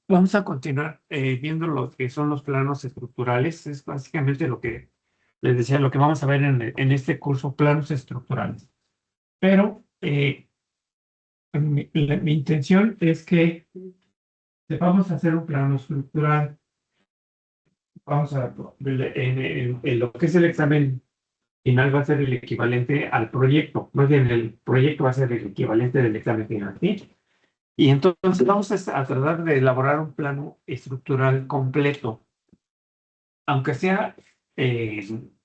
Vamos a continuar viendo lo que son los planos estructurales. Es básicamente lo que les decía, lo que vamos a ver en este curso, planos estructurales. Pero mi intención es que vamos a hacer un plano estructural. Vamos a, en lo que es el examen final va a ser el equivalente al proyecto. Más bien, el proyecto va a ser el equivalente del examen final, ¿sí? Y entonces vamos a tratar de elaborar un plano estructural completo, aunque sea,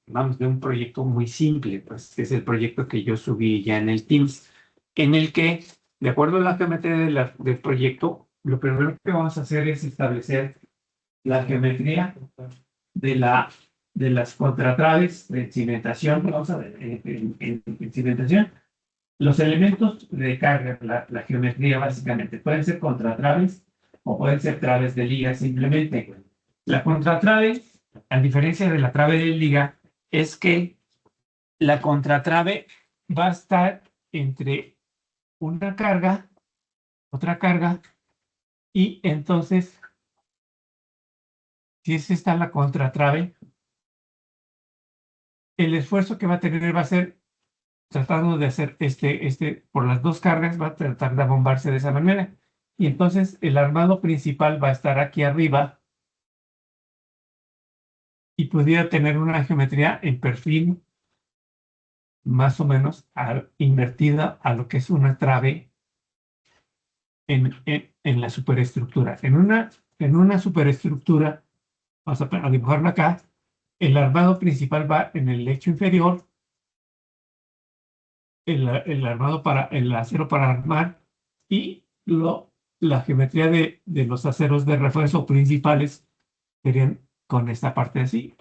vamos, de un proyecto muy simple, pues es el proyecto que yo subí ya en el Teams, en el que, de acuerdo a la geometría del proyecto, lo primero que vamos a hacer es establecer la geometría de, la, de las contratraves de cimentación. Vamos a ver, en cimentación, los elementos de carga, la geometría básicamente, pueden ser contratraves o pueden ser traves de liga simplemente. La contratrave, a diferencia de la trave de liga, es que la contratrave va a estar entre una carga, otra carga, y entonces, si es esta la contratrave, el esfuerzo que va a tener va a ser tratando de hacer por las dos cargas, va a tratar de bombarse de esa manera. Y entonces el armado principal va a estar aquí arriba y pudiera tener una geometría en perfil más o menos invertida a lo que es una trave en la superestructura. En una superestructura, vamos a dibujarla acá, el armado principal va en el lecho inferior, el armado el acero para armar y la geometría de los aceros de refuerzo principales serían con esta parte así.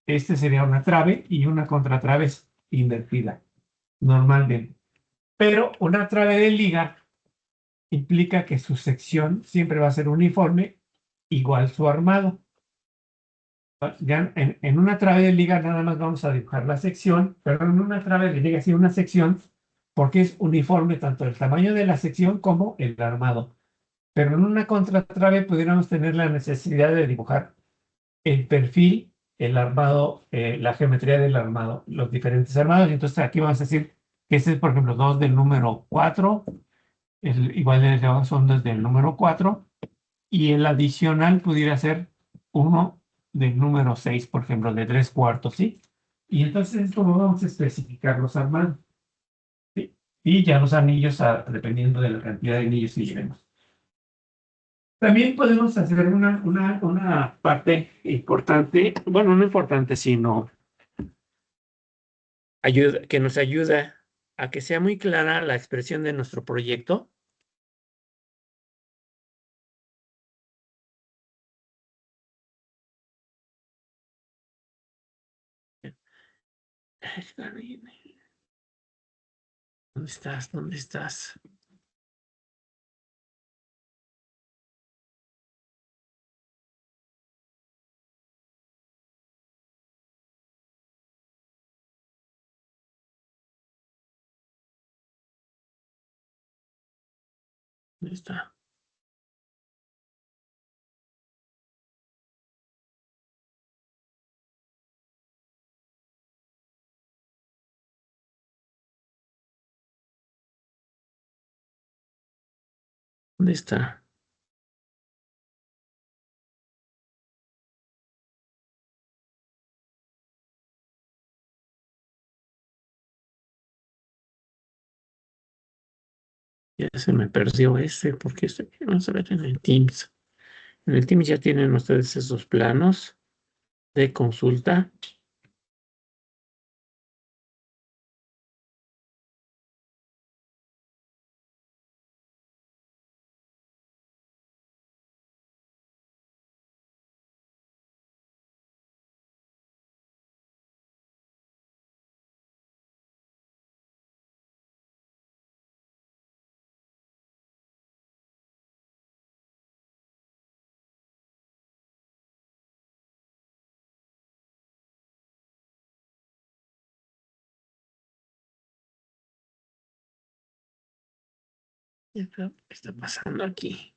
Este sería una trave y una contratrave invertida, normalmente. Pero una trave de liga implica que su sección siempre va a ser uniforme, igual su armado. Ya en una trave de liga nada más vamos a dibujar la sección, pero en una trave de liga sí una sección, porque es uniforme tanto el tamaño de la sección como el armado. Pero en una contratrave pudiéramos tener la necesidad de dibujar el perfil, el armado, la geometría del armado, los diferentes armados. Y entonces aquí vamos a decir que este es, por ejemplo, 2 del número 4, igual son desde el número 4, y el adicional pudiera ser uno del número 6, por ejemplo, de 3 cuartos, ¿sí? Y entonces es como vamos a especificar los armados, ¿sí? Y ya los anillos, dependiendo de la cantidad de anillos que llevemos. También podemos hacer una parte importante, bueno, no importante, sino que nos ayuda a que sea muy clara la expresión de nuestro proyecto. ¿Dónde estás? ¿Dónde estás? ¿Dónde está? ¿Dónde está? Ya se me perdió porque vamos a ver en el Teams. En el Teams ya tienen ustedes esos planos de consulta. ¿Qué está pasando aquí?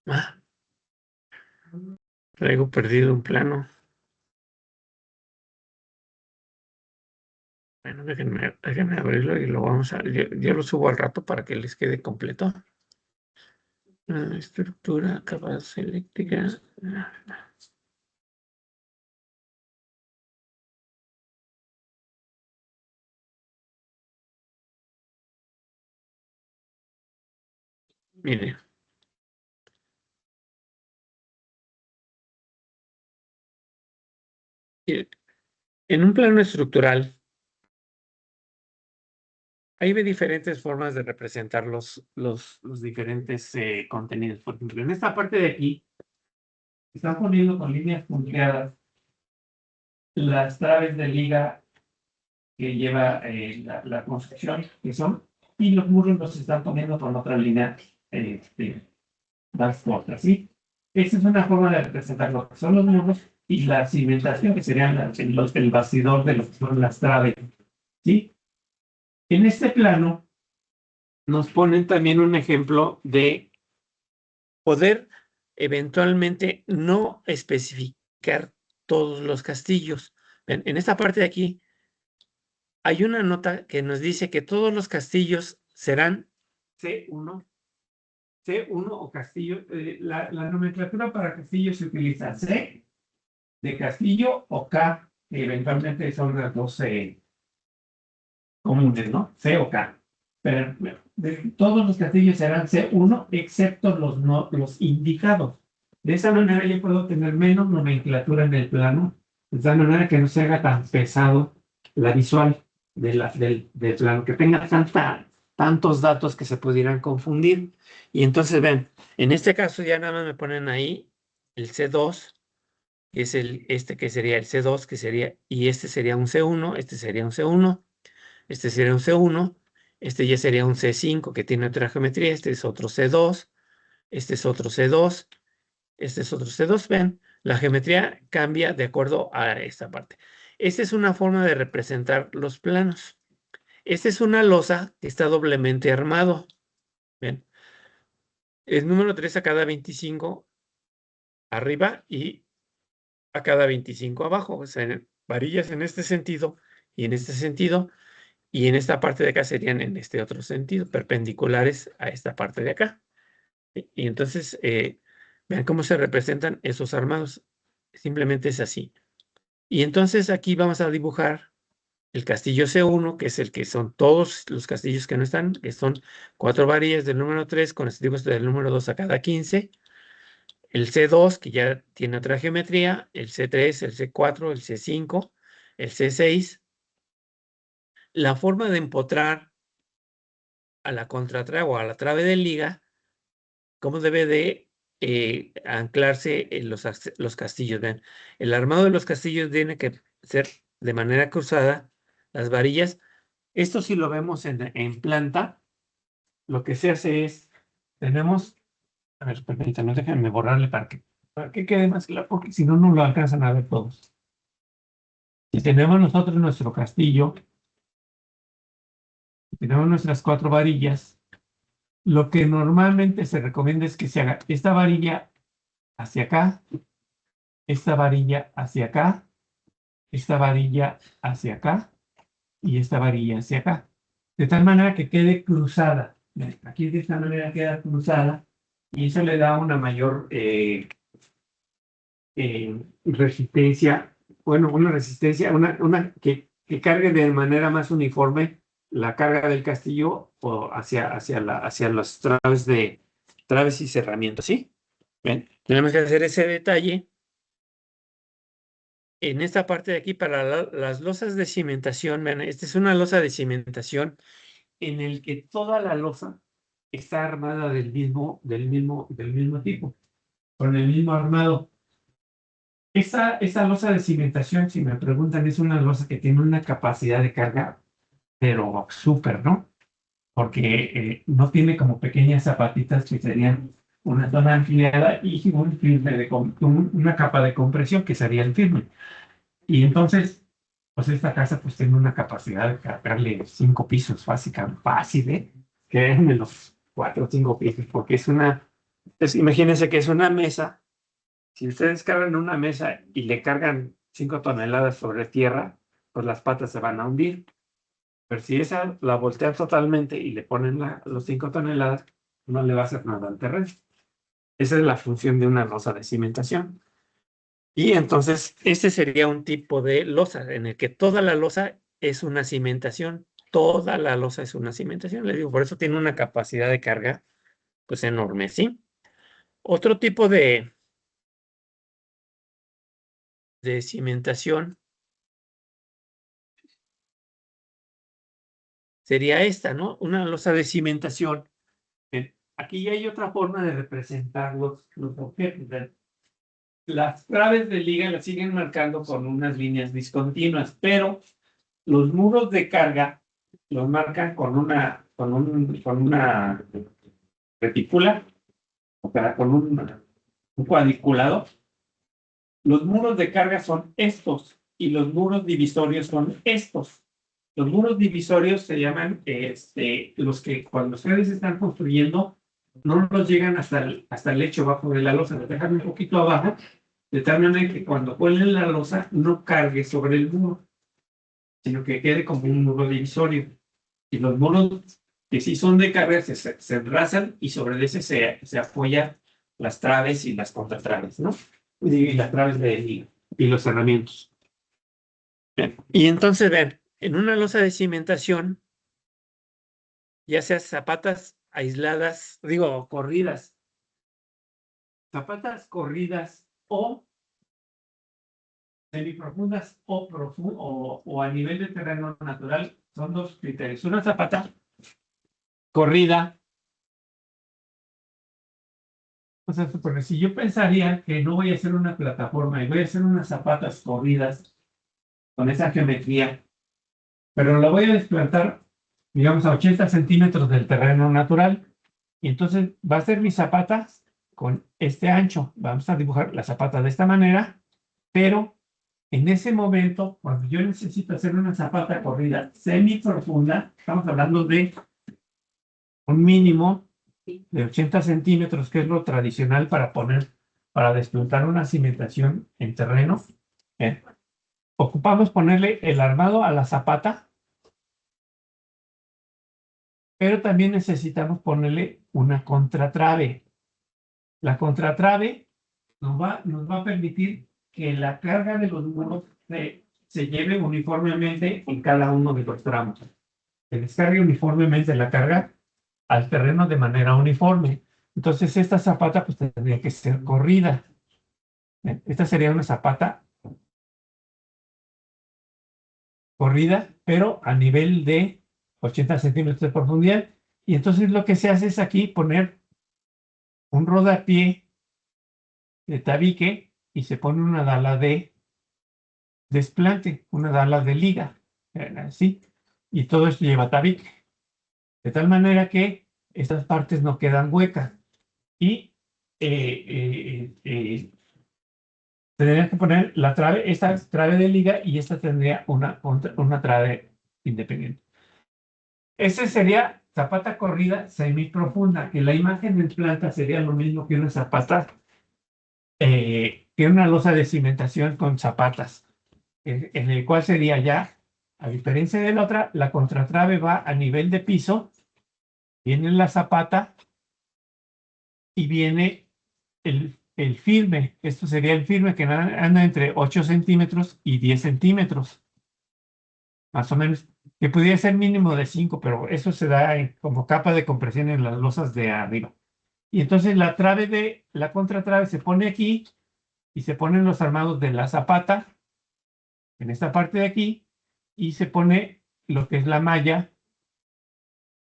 Ah, traigo perdido un plano. Bueno, déjenme abrirlo y lo vamos a... Yo lo subo al rato para que les quede completo. Estructura, capas eléctricas. Mire. En un plano estructural, hay diferentes formas de representar los diferentes contenidos. Por ejemplo, en esta parte de aquí, están poniendo con líneas punteadas las traves de liga que lleva la construcción, que son, y los muros los están poniendo con otra línea más corta, ¿sí? Esta es una forma de representar lo que son los muros y la cimentación, que serían el bastidor de lo que son las traves, ¿sí? En este plano nos ponen también un ejemplo de poder eventualmente no especificar todos los castillos. Ven, en esta parte de aquí hay una nota que nos dice que todos los castillos serán C1, C1 o castillo. La nomenclatura para castillo se utiliza C de castillo o K, que eventualmente son las dos comunes, ¿no? C o K. Pero todos los castillos serán C1 excepto los indicados. De esa manera yo puedo tener menos nomenclatura en el plano, de tal manera que no se haga tan pesado la visual del plano, que tenga tantos datos que se pudieran confundir. Y entonces ven, en este caso ya nada más me ponen ahí el C2, que es este que sería el C2, que sería, y este sería un C1, este sería un C1, este sería un C1, este ya sería un C5 que tiene otra geometría, este es otro C2, este es otro C2, este es otro C2. Ven, la geometría cambia de acuerdo a esta parte. Esta es una forma de representar los planos. Esta es una losa que está doblemente armado. Ven, el número 3 a cada 25 arriba y a cada 25 abajo. O sea, varillas en este sentido y en este sentido. Y en esta parte de acá serían en este otro sentido, perpendiculares a esta parte de acá. Y entonces, vean cómo se representan esos armados. Simplemente es así. Y entonces aquí vamos a dibujar el castillo C1, que es el que son todos los castillos que no están, que son 4 varillas del número 3 con estilos del número 2 a cada 15. El C2, que ya tiene otra geometría, el C3, el C4, el C5, el C6. La forma de empotrar a la contratrave o a la trave de liga, cómo debe de anclarse en los castillos. Vean, el armado de los castillos tiene que ser de manera cruzada. Las varillas, esto sí lo vemos en planta. Lo que se hace es, tenemos, a ver, permítanme, déjenme borrarle para que quede más claro, porque si no, no lo alcanzan a ver todos. Si tenemos nosotros nuestro castillo, tenemos nuestras 4 varillas, lo que normalmente se recomienda es que se haga esta varilla hacia acá, esta varilla hacia acá, esta varilla hacia acá y esta varilla hacia acá. De tal manera que quede cruzada. Aquí de esta manera queda cruzada y eso le da una mayor resistencia, bueno, una resistencia, que cargue de manera más uniforme la carga del castillo o hacia los traves y cerramientos, ¿sí? Bien, tenemos que hacer ese detalle en esta parte de aquí, para las losas de cimentación, vean, esta es una losa de cimentación en el que toda la losa está armada del mismo tipo, con el mismo armado. Esa losa de cimentación, si me preguntan, es una losa que tiene una capacidad de carga, pero súper, ¿no? Porque no tiene como pequeñas zapatitas que serían una zona enfriada y un firme una capa de compresión que sería el firme. Y entonces, pues esta casa pues tiene una capacidad de cargarle 5 pisos, básicamente, fácil, ¿eh? Que en los 4 o 5 pisos, porque imagínense que es una mesa. Si ustedes cargan una mesa y le cargan 5 toneladas sobre tierra, pues las patas se van a hundir. Pero si esa la voltean totalmente y le ponen los 5 toneladas, no le va a hacer nada al terreno. Esa es la función de una losa de cimentación. Y entonces, este sería un tipo de losa en el que toda la losa es una cimentación. Toda la losa es una cimentación. Le digo, por eso tiene una capacidad de carga, pues enorme, ¿sí? Otro tipo de cimentación sería esta, ¿no? Una losa de cimentación. Aquí ya hay otra forma de representar los objetos. Las traves de liga las siguen marcando con unas líneas discontinuas, pero los muros de carga los marcan con una retícula, o sea, con un cuadriculado. Los muros de carga son estos y los muros divisorios son estos. Los muros divisorios se llaman los que cuando ustedes están construyendo no los llegan hasta el lecho bajo de la losa, los dejan un poquito abajo, de tal manera que cuando ponen la losa no cargue sobre el muro, sino que quede como un muro divisorio. Y los muros que sí son de carga se enrazan y sobre ese se apoyan las traves y las contratraves, ¿no? Y las traves de liga y los cerramientos. Bien. Y entonces, ven, en una losa de cimentación, ya sea zapatas aisladas, digo, corridas, zapatas corridas o semiprofundas o a nivel de terreno natural, son dos criterios. Una zapata corrida, o sea, si yo pensaría que no voy a hacer una plataforma y voy a hacer unas zapatas corridas con esa geometría, pero la voy a desplantar, digamos, a 80 centímetros del terreno natural, y entonces va a ser mi zapata con este ancho. Vamos a dibujar la zapata de esta manera, pero en ese momento, cuando yo necesito hacer una zapata corrida semi profunda, estamos hablando de un mínimo de 80 centímetros, que es lo tradicional para desplantar una cimentación en terreno. ¿Eh? Ocupamos ponerle el armado a la zapata, pero también necesitamos ponerle una contratrave. La contratrave nos va a permitir que la carga de los muros se lleve uniformemente en cada uno de los tramos. Se descargue uniformemente la carga al terreno de manera uniforme. Entonces, esta zapata pues tendría que ser corrida. Esta sería una zapata corrida, pero a nivel de 80 centímetros de profundidad. Y entonces lo que se hace es aquí poner un rodapié de tabique y se pone una dala de desplante, una dala de liga, así. Y todo esto lleva tabique. De tal manera que estas partes no quedan huecas. Y tendría que poner la trave, esta trave de liga y esta tendría una trave independiente. Ese sería zapata corrida semiprofunda, que la imagen en planta sería lo mismo que una zapata, que una losa de cimentación con zapatas, en el cual sería ya, a diferencia de la otra, la contratrave va a nivel de piso, viene la zapata y viene el firme. Esto sería el firme que anda entre 8 centímetros y 10 centímetros, más o menos, que pudiera ser mínimo de 5, pero eso se da como capa de compresión en las losas de arriba. Y entonces la contratrave se pone aquí y se ponen los armados de la zapata en esta parte de aquí y se pone lo que es la malla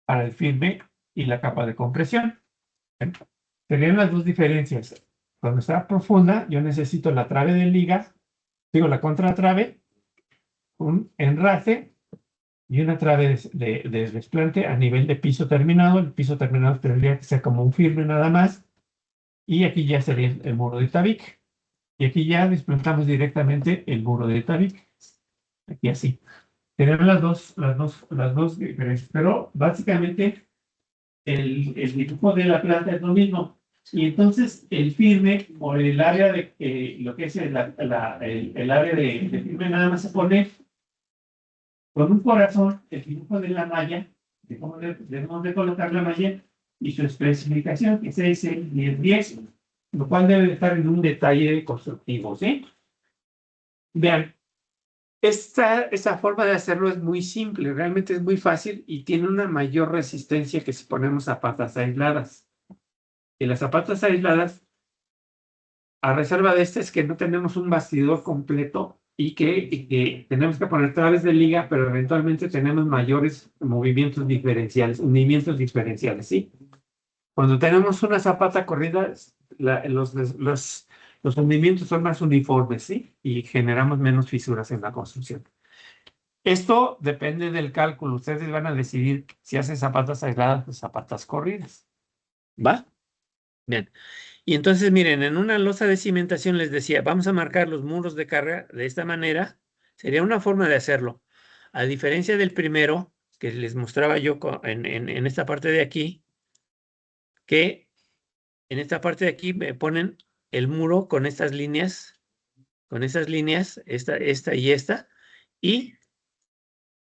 para el firme y la capa de compresión. Serían las dos diferencias. Cuando está profunda, yo necesito la trave de liga, digo la contratrave, un enrace y una trave de desplante a nivel de piso terminado. El piso terminado tendría que ser como un firme nada más. Y aquí ya sería el muro de tabique. Y aquí ya desplantamos directamente el muro de tabique. Aquí así. Tenemos las dos diferencias. Pero básicamente el dibujo de la planta es lo mismo. Y entonces el firme o el área de lo que es el área de firme nada más se pone con un corazón, el dibujo de la malla, de cómo debemos de colocar la malla y su especificación, que es 6, 10, 10, lo cual debe de estar en un detalle constructivo, ¿sí? Vean, esta forma de hacerlo es muy simple, realmente es muy fácil y tiene una mayor resistencia que si ponemos zapatas aisladas. Y las zapatas aisladas, a reserva de este, es que no tenemos un bastidor completo y que tenemos que poner traves de liga, pero eventualmente tenemos mayores movimientos diferenciales, ¿sí? Cuando tenemos una zapata corrida, los hundimientos son más uniformes, ¿sí? Y generamos menos fisuras en la construcción. Esto depende del cálculo. Ustedes van a decidir si hacen zapatas aisladas o zapatas corridas. ¿Va? Bien. Y entonces, miren, en una losa de cimentación les decía, vamos a marcar los muros de carga de esta manera. Sería una forma de hacerlo. A diferencia del primero, que les mostraba yo en esta parte de aquí, que en esta parte de aquí me ponen el muro con estas líneas, esta y esta, y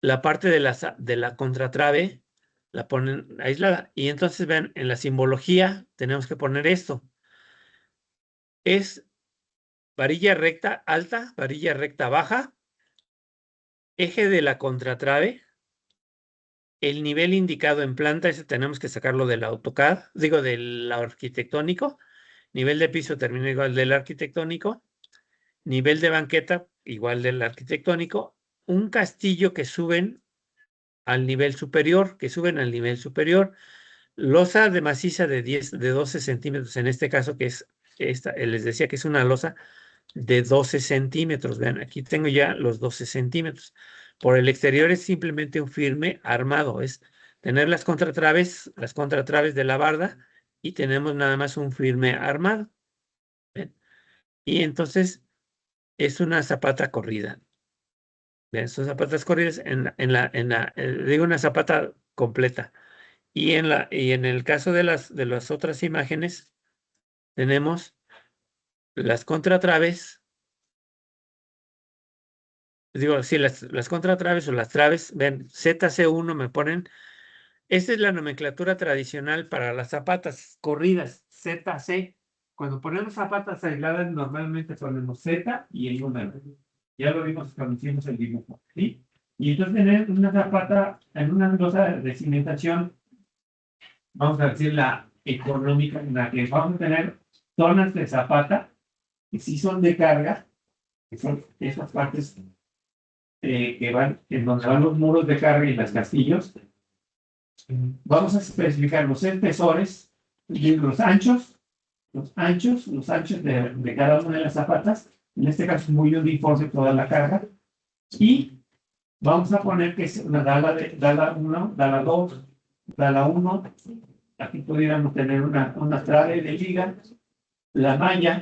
la parte de la contratrave la ponen aislada. Y entonces, vean, en la simbología tenemos que poner esto. Es varilla recta alta, varilla recta baja, eje de la contratrave, el nivel indicado en planta, ese tenemos que sacarlo del AutoCAD, digo del arquitectónico, nivel de piso termina igual del arquitectónico, nivel de banqueta igual del arquitectónico, un castillo que suben al nivel superior, losa de maciza de 12 centímetros, en este caso que es esta, les decía que es una losa de 12 centímetros. Vean, aquí tengo ya los 12 centímetros. Por el exterior es simplemente un firme armado, es tener las contratraves de la barda y tenemos nada más un firme armado. ¿Ven? Y entonces es una zapata corrida. Vean, son zapatas corridas digo una zapata completa. Y en el caso de las otras imágenes, tenemos las contratraves, digo, sí, las contratraves o las traves, ven, ZC1 me ponen, esta es la nomenclatura tradicional para las zapatas corridas, ZC. Cuando ponemos zapatas aisladas, normalmente ponemos Z y el número. Ya lo vimos cuando hicimos el dibujo, ¿sí? Y entonces tener una zapata en una losa de cimentación, vamos a decir la económica, en la que vamos a tener zonas de zapata que sí son de carga, que son esas partes que van, en donde van los muros de carga y los castillos. Vamos a especificar los espesores, los anchos de cada una de las zapatas, en este caso muy uniforme toda la carga, y vamos a poner que es una dala 1, dala 2, dala 1, aquí pudiéramos tener una trave de liga, la malla,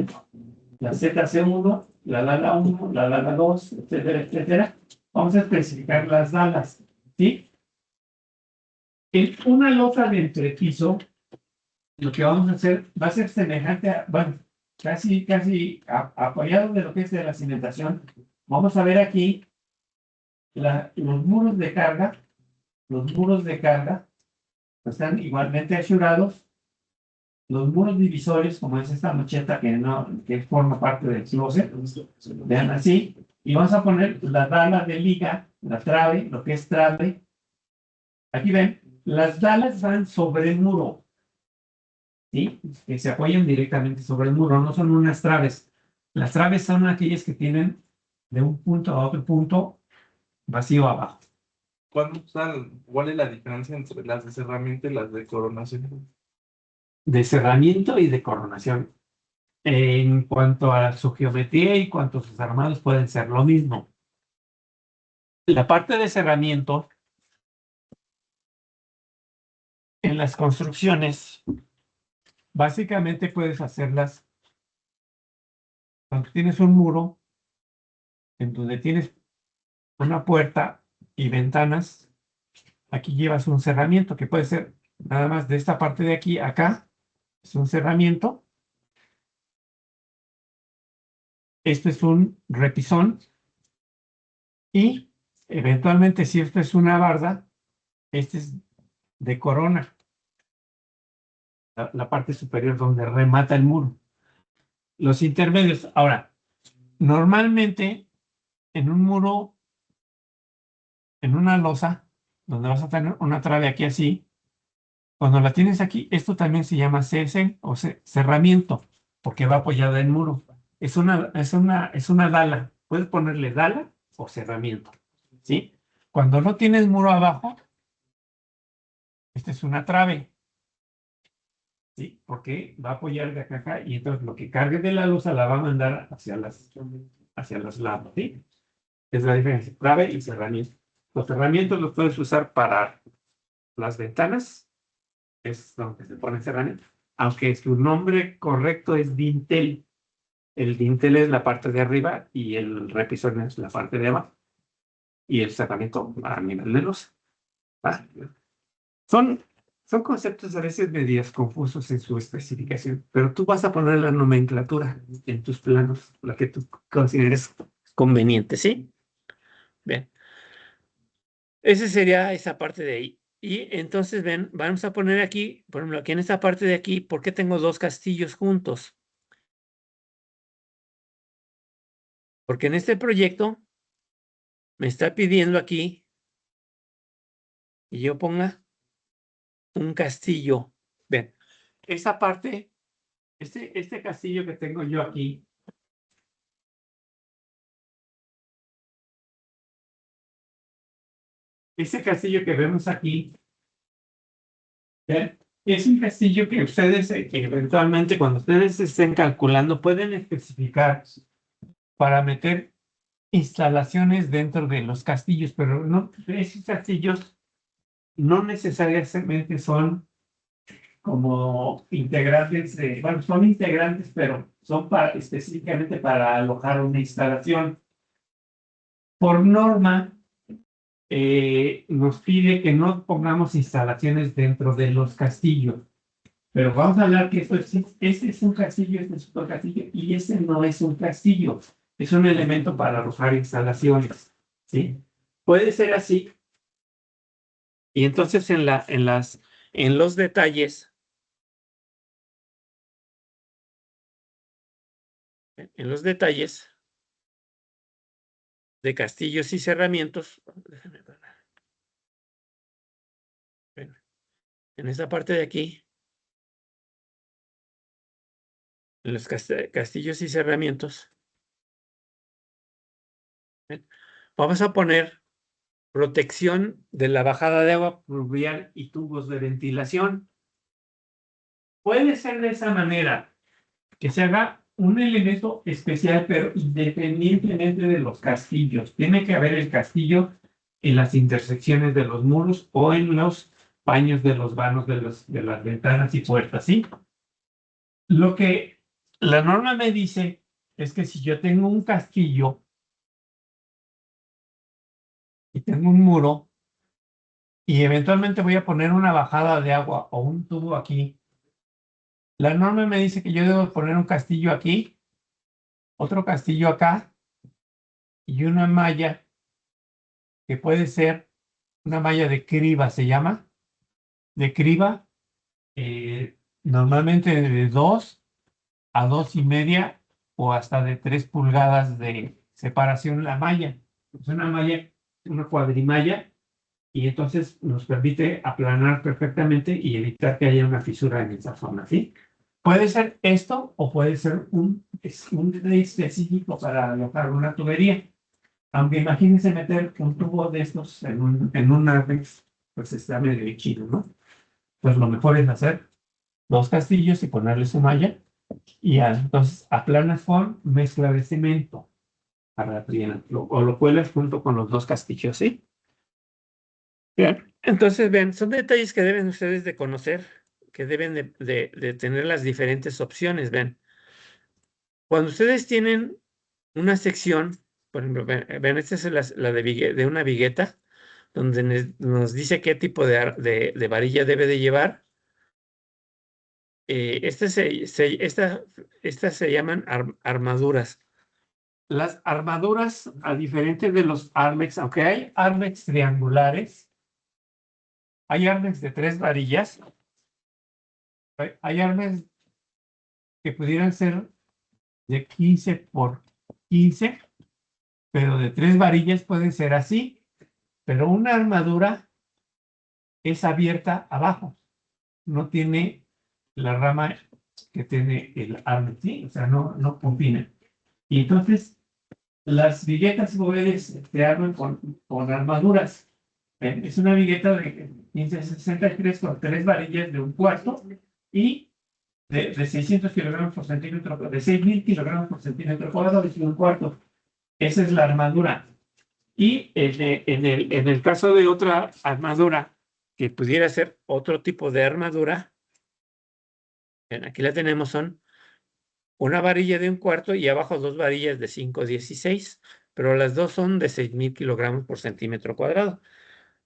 la ZC1, la dala 1, la dala 2, etcétera, etcétera. Vamos a especificar las dalas, ¿sí? En una losa de entrepiso, lo que vamos a hacer va a ser semejante a, bueno, casi apoyado de lo que es de la cimentación. Vamos a ver aquí los muros de carga. Los muros de carga están igualmente asurados. Los muros divisores, como es esta mocheta que forma parte del closet, vean así. Y vamos a poner la dala de liga, la trave, lo que es trave. Aquí ven, las dalas van sobre el muro, ¿sí? Que se apoyan directamente sobre el muro, no son unas traves. Las traves son aquellas que tienen de un punto a otro punto vacío abajo. ¿Cuál es la diferencia entre las de cerramiento y las de coronación? De cerramiento y de coronación. En cuanto a su geometría y cuanto a sus armados pueden ser lo mismo. La parte de cerramiento en las construcciones básicamente puedes hacerlas cuando tienes un muro en donde tienes una puerta y ventanas. Aquí llevas un cerramiento que puede ser nada más de esta parte de aquí a acá. Es un cerramiento. Esto es un repisón. Y eventualmente, si esto es una barda, este es de corona. La parte superior donde remata el muro. Los intermedios. Ahora, normalmente en un muro, en una losa, donde vas a tener una trave aquí así, cuando la tienes aquí, esto también se llama CS o cerramiento, porque va apoyada en muro. Es una dala. Puedes ponerle dala o cerramiento, ¿sí? Cuando no tienes muro abajo, esta es una trave, ¿sí? Porque va a apoyar de acá a acá y entonces lo que cargue de la losa la va a mandar hacia los lados, ¿sí? Es la diferencia, trave y cerramiento. Los cerramientos los puedes usar para las ventanas, es donde se pone cerramiento, aunque su nombre correcto es dintel. El dintel es la parte de arriba y el repisón es la parte de abajo. Y el cerramiento a nivel de losa. ¿Va? Son, son conceptos a veces medios confusos en su especificación, pero tú vas a poner la nomenclatura en tus planos, la que tú consideres conveniente, ¿sí? Bien. Esa sería esa parte de ahí. Y entonces, ven, vamos a poner aquí, por ejemplo, aquí en esta parte de aquí, ¿por qué tengo dos castillos juntos? Porque en este proyecto me está pidiendo aquí que yo ponga un castillo. Ven, esa parte, este castillo que tengo yo aquí, ese castillo que vemos aquí, ¿ven? Es un castillo que ustedes, que eventualmente cuando ustedes estén calculando, pueden especificar para meter instalaciones dentro de los castillos, pero no, esos castillos no necesariamente son como integrantes bueno, son integrantes, pero son específicamente para alojar una instalación. Por norma, nos pide que no pongamos instalaciones dentro de los castillos, pero vamos a hablar que este es un castillo, este es otro castillo, y este no es un castillo, es un elemento para alojar instalaciones, ¿sí? Puede ser así, y entonces en los detalles, en los detalles de castillos y cerramientos, déjame ver, en esta parte de aquí, en los castillos y cerramientos, vamos a poner protección de la bajada de agua pluvial y tubos de ventilación. Puede ser de esa manera, que se haga un elemento especial, pero independientemente de los castillos. Tiene que haber el castillo en las intersecciones de los muros o en los paños de los vanos de las ventanas y puertas, ¿sí? Lo que la norma me dice es que si yo tengo un castillo y tengo un muro y eventualmente voy a poner una bajada de agua o un tubo aquí, la norma me dice que yo debo poner un castillo aquí, otro castillo acá y una malla que puede ser una malla de criba, se llama, de criba, normalmente de 2 a 2,5 o hasta de 3 pulgadas de separación la malla. Es una malla, una cuadrimalla, y entonces nos permite aplanar perfectamente y evitar que haya una fisura en esa zona, ¿sí? Puede ser esto o puede ser un específico para alojar una tubería. Aunque imagínense meter un tubo de estos en un Armex, pues está medio chido, ¿no? Pues lo mejor es hacer dos castillos y ponerle su malla y entonces aplanas con mezcla de cemento para o lo cuelas junto con los dos castillos, ¿sí? Bien, entonces ven, son detalles que deben ustedes de conocer, que deben de tener las diferentes opciones, ven. Cuando ustedes tienen una sección, por ejemplo, ven, esta es la de una vigueta, donde nos dice qué tipo de varilla debe de llevar. Estas se llaman armaduras. Las armaduras, a diferencia de los Armex, aunque hay Armex triangulares, hay Armex de 3 varillas, hay Armex que pudieran ser de 15 por 15, pero de 3 varillas pueden ser así, pero una armadura es abierta abajo, no tiene la rama que tiene el Armex, ¿sí? O sea, no combina. Y entonces, las viguetas gobeles se arman con armaduras. Es una vigueta de 1563 con 3 varillas de un cuarto y de 600 kilogramos por centímetro, de 6.000 kilogramos por centímetro cuadrado y un cuarto. Esa es la armadura. Y en el caso de otra armadura, que pudiera ser otro tipo de armadura, aquí la tenemos, son una varilla de un cuarto y abajo 2 varillas de 5,16, pero las dos son de 6.000 kilogramos por centímetro cuadrado.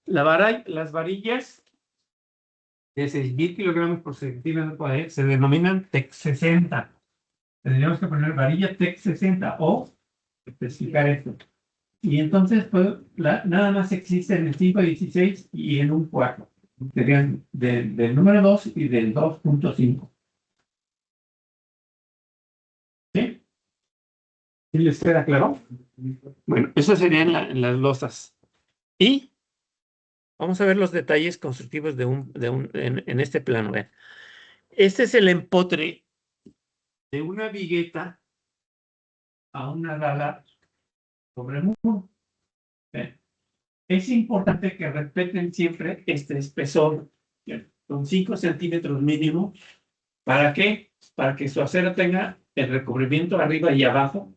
Las varillas de 6.000 kilogramos por centímetro cuadrado se denominan TEC 60. Tendríamos que poner varilla TEC 60 o especificar esto. Y entonces, pues, nada más existe en el 5,16 y en un cuarto. Serían del número 2 y del 2.5. ¿Sí? ¿Sí les queda claro? Bueno, eso sería en las losas. Y vamos a ver los detalles constructivos en este plano. Vean. Este es el empotre de una vigueta a una dala sobre el muro. Vean. Es importante que respeten siempre este espesor, con 5 centímetros mínimo. ¿Para qué? Para que su acero tenga el recubrimiento arriba y abajo,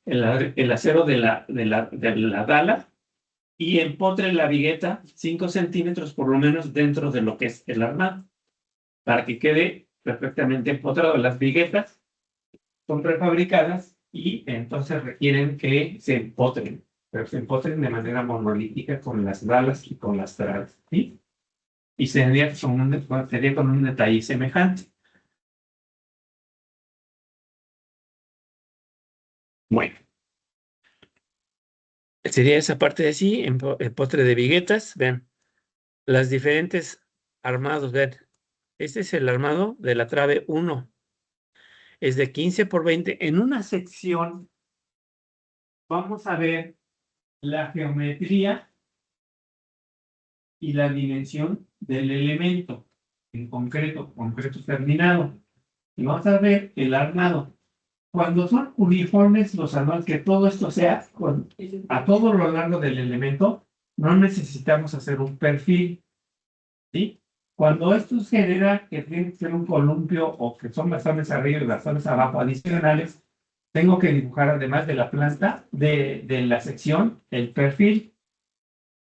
el acero de la dala, y empotre la vigueta 5 centímetros por lo menos dentro de lo que es el armado, para que quede perfectamente empotrado. Las viguetas son prefabricadas y entonces requieren que se empotren, pero se empotren de manera monolítica con las dalas y con las traves, ¿sí? Y sería con un detalle semejante. Bueno, sería esa parte de así, empotre de viguetas. Vean, las diferentes armados. Vean, este es el armado de la trave 1. Es de 15 por 20. En una sección vamos a ver la geometría y la dimensión del elemento en concreto terminado. Y vamos a ver el armado. Cuando son uniformes los armados, que todo esto sea a todo lo largo del elemento, no necesitamos hacer un perfil, ¿sí? Cuando esto genera que tiene que ser un columpio o que son bastones arriba y bastones abajo adicionales, tengo que dibujar además de la planta, de la sección, el perfil.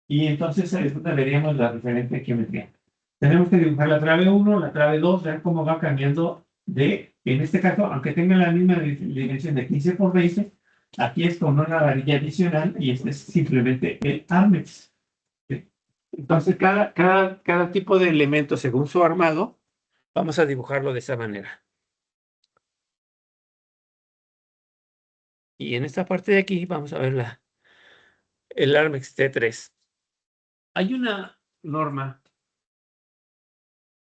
Y entonces es donde veríamos la diferente geometría. Tenemos que dibujar la trave 1, la trave 2, ver cómo va cambiando en este caso, aunque tenga la misma dimensión de 15 por 20, aquí es con una varilla adicional y este es simplemente el Armex. Entonces, cada tipo de elemento, según su armado, vamos a dibujarlo de esa manera. Y en esta parte de aquí vamos a ver el Armex T3. Hay una norma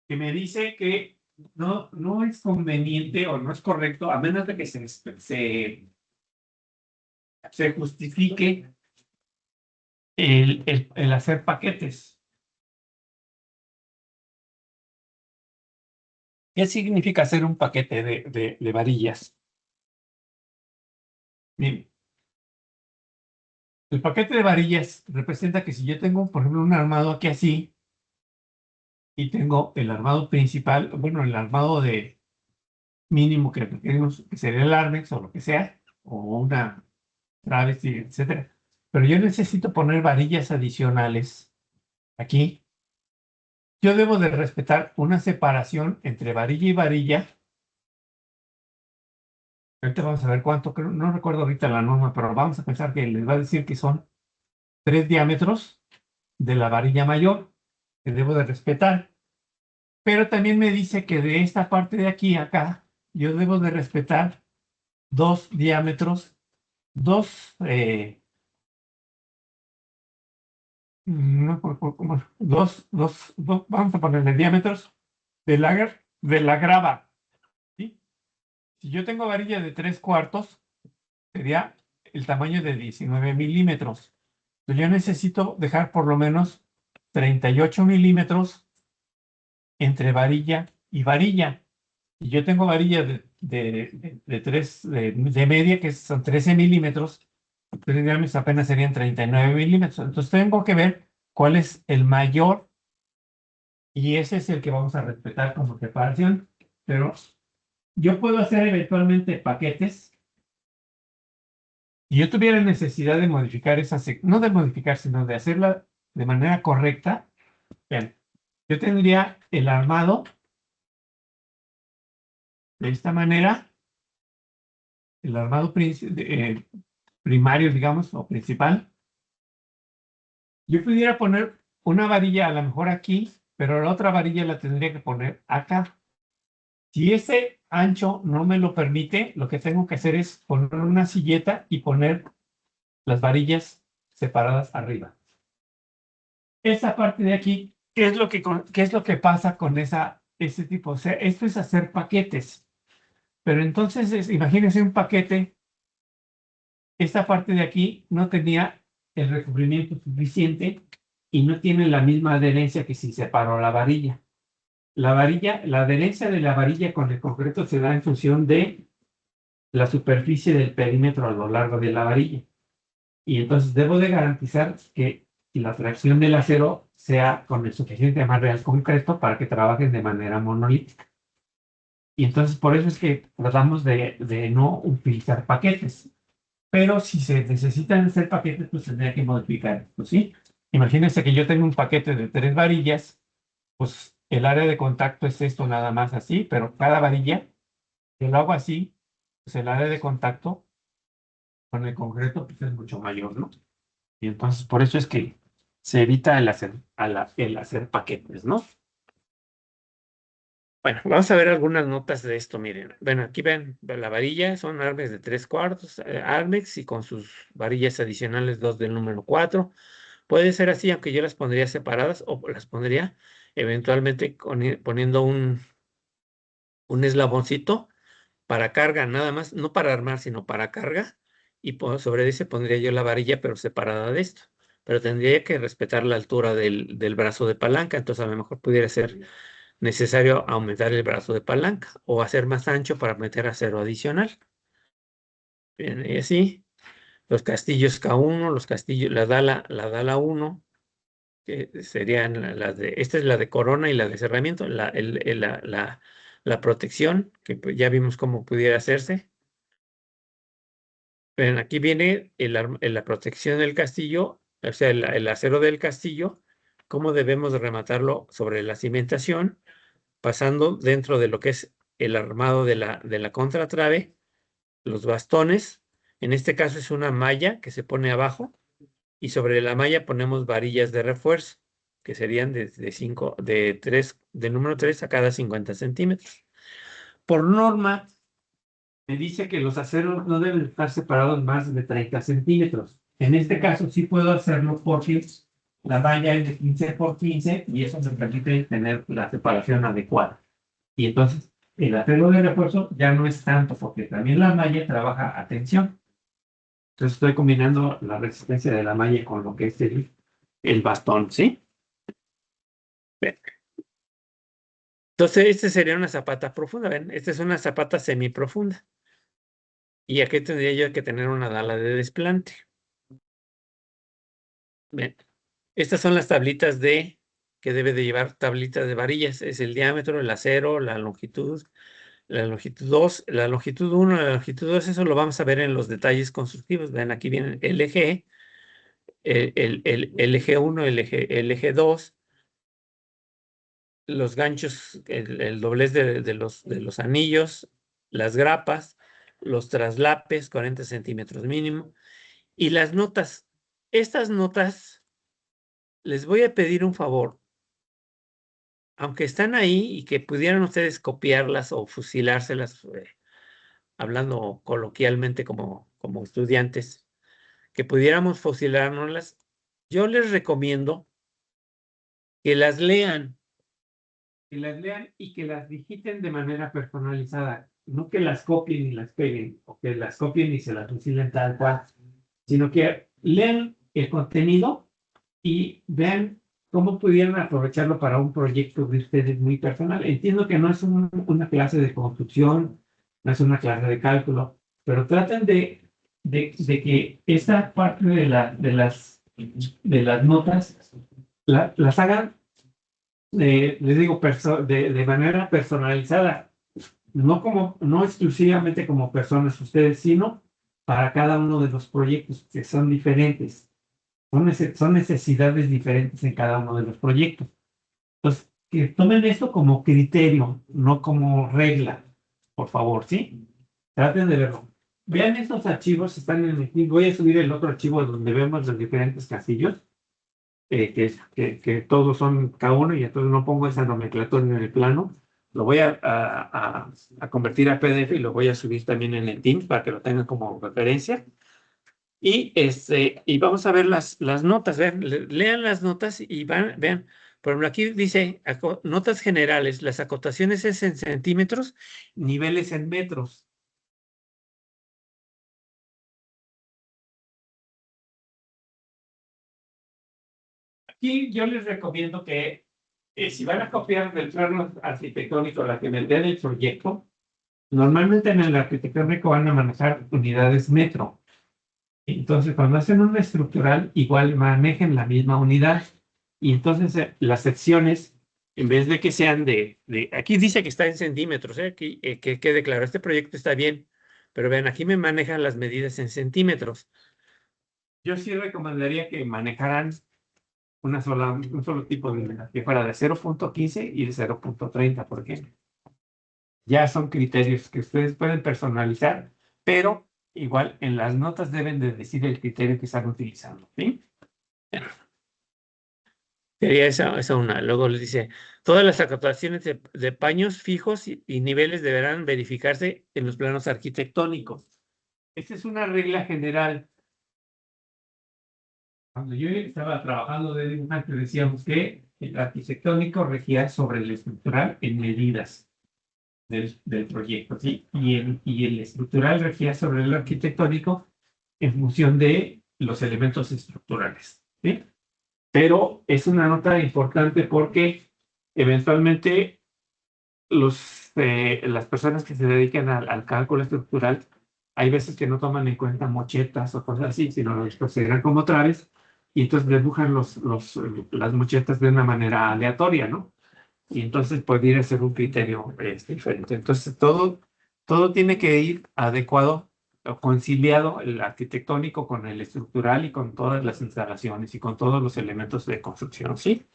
que me dice que no es conveniente o no es correcto, a menos de que se justifique el hacer paquetes. ¿Qué significa hacer un paquete de varillas? Bien. El paquete de varillas representa que si yo tengo, por ejemplo, un armado aquí así, y tengo el armado principal, bueno, el armado de mínimo que requerimos, que sería el Armex o lo que sea, o una Travesty, etcétera. Pero yo necesito poner varillas adicionales aquí. Yo debo de respetar una separación entre varilla y varilla. Ahorita vamos a ver cuánto, no recuerdo ahorita la norma, pero vamos a pensar que les va a decir que son 3 diámetros de la varilla mayor que debo de respetar. Pero también me dice que de esta parte de aquí a acá, yo debo de respetar 2 diámetros, dos, no, vamos a ponerle diámetros de la grava, ¿sí? Si yo tengo varilla de 3/4, sería el tamaño de 19 milímetros. Entonces yo necesito dejar por lo menos 38 milímetros entre varilla y varilla. Y yo tengo varilla de media, que son 13 milímetros, entonces digamos, apenas serían 39 milímetros. Entonces tengo que ver cuál es el mayor y ese es el que vamos a respetar como separación. Pero yo puedo hacer eventualmente paquetes y yo tuviera necesidad de modificar no de modificar, sino de hacerla de manera correcta. Vean, yo tendría el armado de esta manera, el armado primario, digamos, o principal. Yo pudiera poner una varilla a lo mejor aquí, pero la otra varilla la tendría que poner acá. Si ese ancho no me lo permite, lo que tengo que hacer es poner una silleta y poner las varillas separadas arriba. Esa parte de aquí, qué es lo que pasa con ese tipo? O sea, esto es hacer paquetes. Pero entonces, imagínense un paquete, esta parte de aquí no tenía el recubrimiento suficiente y no tiene la misma adherencia que si separó la varilla. La adherencia de la varilla con el concreto se da en función de la superficie del perímetro a lo largo de la varilla. Y entonces debo de garantizar que la tracción del acero sea con el suficiente material concreto para que trabajen de manera monolítica. Y entonces por eso es que tratamos de no utilizar paquetes. Pero si se necesitan hacer paquetes, pues tendría que modificar esto, ¿sí? Imagínense que yo tengo un paquete de 3 varillas, pues el área de contacto es esto nada más así, pero cada varilla, yo lo hago así, pues el área de contacto con el concreto pues es mucho mayor, ¿no? Y entonces por eso es que se evita el hacer paquetes, ¿no? Bueno, vamos a ver algunas notas de esto, miren. Bueno, aquí ven, la varilla son Armex de 3/4, Armex y con sus varillas adicionales 2 del número 4. Puede ser así, aunque yo las pondría separadas o las pondría eventualmente poniendo un eslaboncito para carga, nada más, no para armar, sino para carga. Y sobre ese pondría yo la varilla, pero separada de esto. Pero tendría que respetar la altura del brazo de palanca, entonces a lo mejor pudiera ser necesario aumentar el brazo de palanca o hacer más ancho para meter acero adicional. Bien, y así, los castillos K1, la Dala 1, que serían las esta es la de corona y la de cerramiento, la protección, que pues ya vimos cómo pudiera hacerse. Ven, aquí viene la protección del castillo, o sea, el acero del castillo, cómo debemos rematarlo sobre la cimentación, pasando dentro de lo que es el armado de la contratrave, los bastones. En este caso es una malla que se pone abajo y sobre la malla ponemos varillas de refuerzo, que serían del número 3 a cada 50 centímetros. Por norma, me dice que los aceros no deben estar separados más de 30 centímetros. En este caso sí puedo hacerlo porque la malla es de 15 por 15 y eso me permite tener la separación adecuada. Y entonces el acero de refuerzo ya no es tanto porque también la malla trabaja a tensión. Entonces estoy combinando la resistencia de la malla con lo que es el bastón, ¿sí? Bien. Entonces, esta sería una zapata profunda, ¿ven? Esta es una zapata semiprofunda. Y aquí tendría yo que tener una dala de desplante. Bien. Estas son las tablitas que debe de llevar tablitas de varillas. Es el diámetro, el acero, la longitud 2, la longitud 1, la longitud 2, eso lo vamos a ver en los detalles constructivos. Ven, aquí viene el eje, el eje 1, el eje 2, los ganchos, el doblez de los anillos, las grapas, los traslapes, 40 centímetros mínimo, y las notas. Estas notas, les voy a pedir un favor, aunque están ahí y que pudieran ustedes copiarlas o fusilárselas, hablando coloquialmente como estudiantes, que pudiéramos fusilárnoslas, yo les recomiendo que las lean y que las digiten de manera personalizada, no que las copien y las peguen, o que las copien y se las fusilen tal cual, sino que lean el contenido y vean cómo pudieran aprovecharlo para un proyecto de ustedes muy personal. Entiendo que no es una clase de construcción, no es una clase de cálculo, pero traten de que esta parte de las notas las hagan, les digo, de manera personalizada, no exclusivamente como personas ustedes, sino para cada uno de los proyectos que son diferentes. Son necesidades diferentes en cada uno de los proyectos. Entonces, que tomen esto como criterio, no como regla, por favor, ¿sí? Traten de verlo. Vean estos archivos, están en el link. Voy a subir el otro archivo donde vemos los diferentes casillos, que todos son K1 y entonces no pongo esa nomenclatura en el plano. Lo voy a convertir a PDF y lo voy a subir también en el Teams para que lo tengan como referencia. Y vamos a ver las notas, lean las notas y vean, por ejemplo, aquí dice notas generales, las acotaciones es en centímetros, niveles en metros. Aquí yo les recomiendo que si van a copiar del plano arquitectónico la geometría del proyecto, normalmente en el arquitectónico van a manejar unidades metro. Entonces, cuando hacen una estructural, igual manejen la misma unidad. Y entonces las secciones, en vez de que sean aquí dice que está en centímetros, aquí, que quede claro, este proyecto está bien, pero vean, aquí me manejan las medidas en centímetros. Yo sí recomendaría que manejaran un solo tipo de unidad, que fuera de 0.15 y de 0.30, por ejemplo. Ya son criterios que ustedes pueden personalizar, pero igual en las notas deben de decir el criterio que están utilizando, ¿sí? Sería esa una. Luego les dice, todas las acotaciones de paños fijos y niveles deberán verificarse en los planos arquitectónicos. Esta es una regla general. Cuando yo estaba trabajando de dibujante, decíamos que el arquitectónico regía sobre el estructural en medidas del proyecto, ¿sí? Y el estructural regía sobre el arquitectónico en función de los elementos estructurales, ¿sí? Pero es una nota importante porque eventualmente las personas que se dedican al cálculo estructural, hay veces que no toman en cuenta mochetas o cosas así, sino los consideran como traves y entonces dibujan las mochetas de una manera aleatoria, ¿no? Y entonces podría ser un criterio diferente. Entonces todo tiene que ir adecuado o conciliado, el arquitectónico con el estructural y con todas las instalaciones y con todos los elementos de construcción, ¿sí?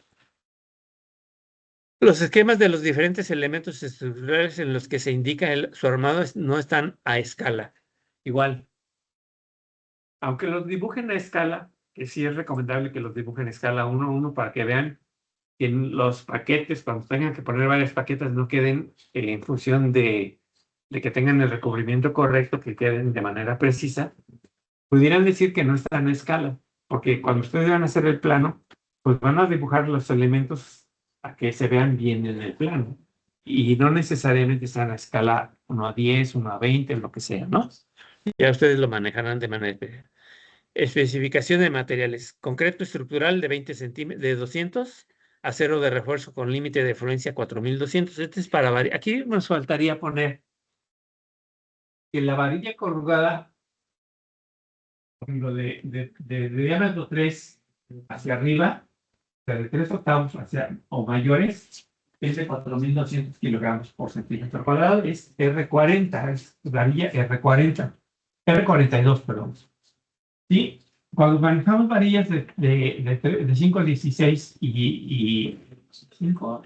Los esquemas de los diferentes elementos estructurales en los que se indica su armado no están a escala. Igual, aunque los dibujen a escala, que sí es recomendable que los dibujen a escala 1 a 1 para que vean que los paquetes, cuando tengan que poner varias paquetes, no queden en función de que tengan el recubrimiento correcto, que queden de manera precisa. Pudieran decir que no están a escala, porque cuando ustedes van a hacer el plano, pues van a dibujar los elementos a que se vean bien en el plano. Y no necesariamente están a escala 1 a 10, 1 a 20, lo que sea, ¿no? Ya ustedes lo manejarán de manera especial. Especificación de materiales. Concreto estructural de 20 centímetros, de 200, acero de refuerzo con límite de fluencia 4200. Este es para varilla. Aquí nos faltaría poner que la varilla corrugada, por ejemplo, de diámetro 3 hacia arriba, de 3/8 hacia o mayores, es de 4.200 kilogramos por centímetro cuadrado, es R40, es varilla R42, perdón. ¿Sí? Cuando manejamos varillas de 5 a 16 y 5,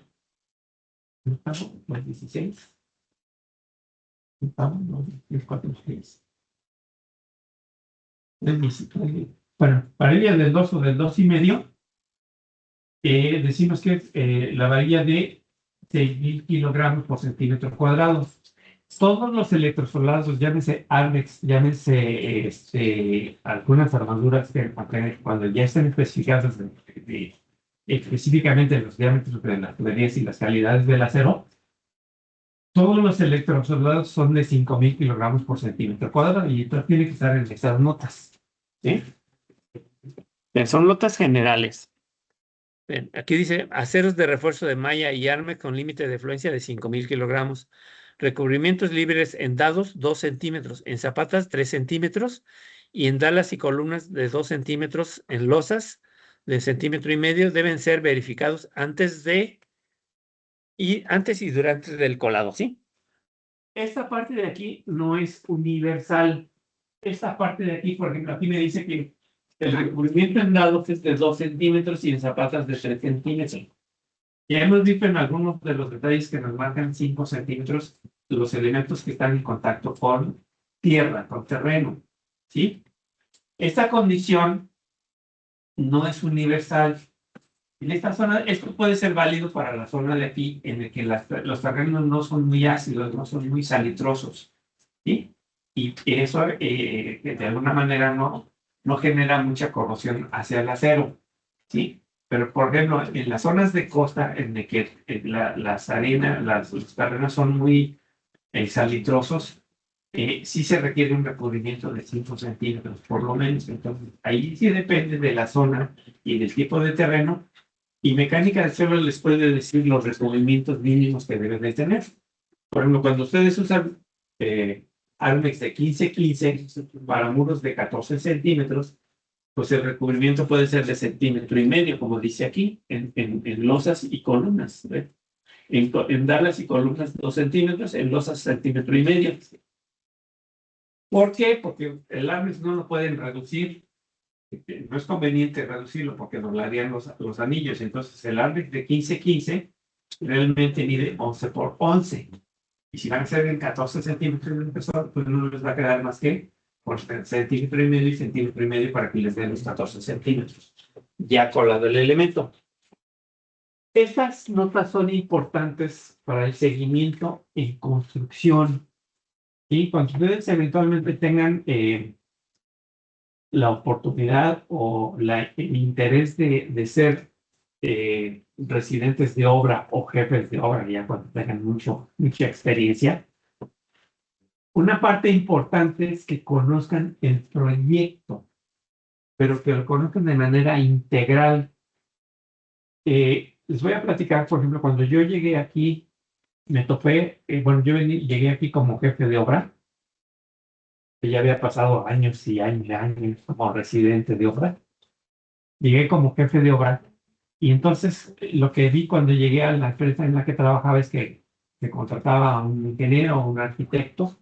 pues 16, no, 4, 6. Bueno, varillas del 2 o del 2,5, decimos que es la varilla de 6.000 kilogramos por centímetro cuadrado. Todos los electrosoldados, llámese Armex, llámese algunas armaduras que cuando ya estén especificadas específicamente los diámetros de las tuberías y las calidades del acero, todos los electrosoldados son de 5.000 kilogramos por centímetro cuadrado y entonces tiene que estar en estas notas. ¿Sí? Son notas generales. Bien, aquí dice aceros de refuerzo de malla y Armex con límite de fluencia de 5.000 kilogramos. Recubrimientos libres en dados 2 centímetros, en zapatas 3 centímetros y en dalas y columnas de 2 centímetros en losas de 1,5 centímetros deben ser verificados antes y durante del colado, ¿sí? Esta parte de aquí no es universal. Esta parte de aquí, por ejemplo, aquí me dice que el recubrimiento en dados es de 2 centímetros y en zapatas de 3 centímetros. Ya hemos visto en algunos de los detalles que nos marcan 5 centímetros los elementos que están en contacto con tierra, con terreno, ¿sí? Esta condición no es universal. En esta zona, esto puede ser válido para la zona de aquí, en el que los terrenos no son muy ácidos, no son muy salitrosos, ¿sí? Y eso, de alguna manera, no genera mucha corrosión hacia el acero, ¿sí? Pero, por ejemplo, en las zonas de costa, en el que las arenas, los terrenos son muy salitrosos, sí se requiere un recubrimiento de 5 centímetros, por lo menos. Entonces, ahí sí depende de la zona y del tipo de terreno, y mecánica del suelo les puede decir los recubrimientos mínimos que deben de tener. Por ejemplo, cuando ustedes usan Armex de 15-15 para muros de 14 centímetros, pues el recubrimiento puede ser de 1,5 centímetros, como dice aquí, en losas y columnas. En dalas y columnas 2 centímetros, en losas 1,5 centímetros. ¿Por qué? Porque el Armex no lo pueden reducir. No es conveniente reducirlo porque doblarían los anillos. Entonces, el Armex de 15-15 realmente mide 11 por 11. Y si van a ser en 14 centímetros de espesor, pues no les va a quedar más que por 1,5 centímetros y 1,5 centímetros para que les den los 14 centímetros. Ya colado el elemento. Estas notas son importantes para el seguimiento en construcción. Y cuando ustedes eventualmente tengan la oportunidad o el interés de ser residentes de obra o jefes de obra, ya cuando tengan mucha experiencia, una parte importante es que conozcan el proyecto, pero que lo conozcan de manera integral. Les voy a platicar, por ejemplo, cuando yo llegué aquí, me topé, llegué aquí como jefe de obra, que ya había pasado años y años y años como residente de obra. Llegué como jefe de obra y entonces lo que vi cuando llegué a la empresa en la que trabajaba es que se contrataba a un ingeniero o un arquitecto,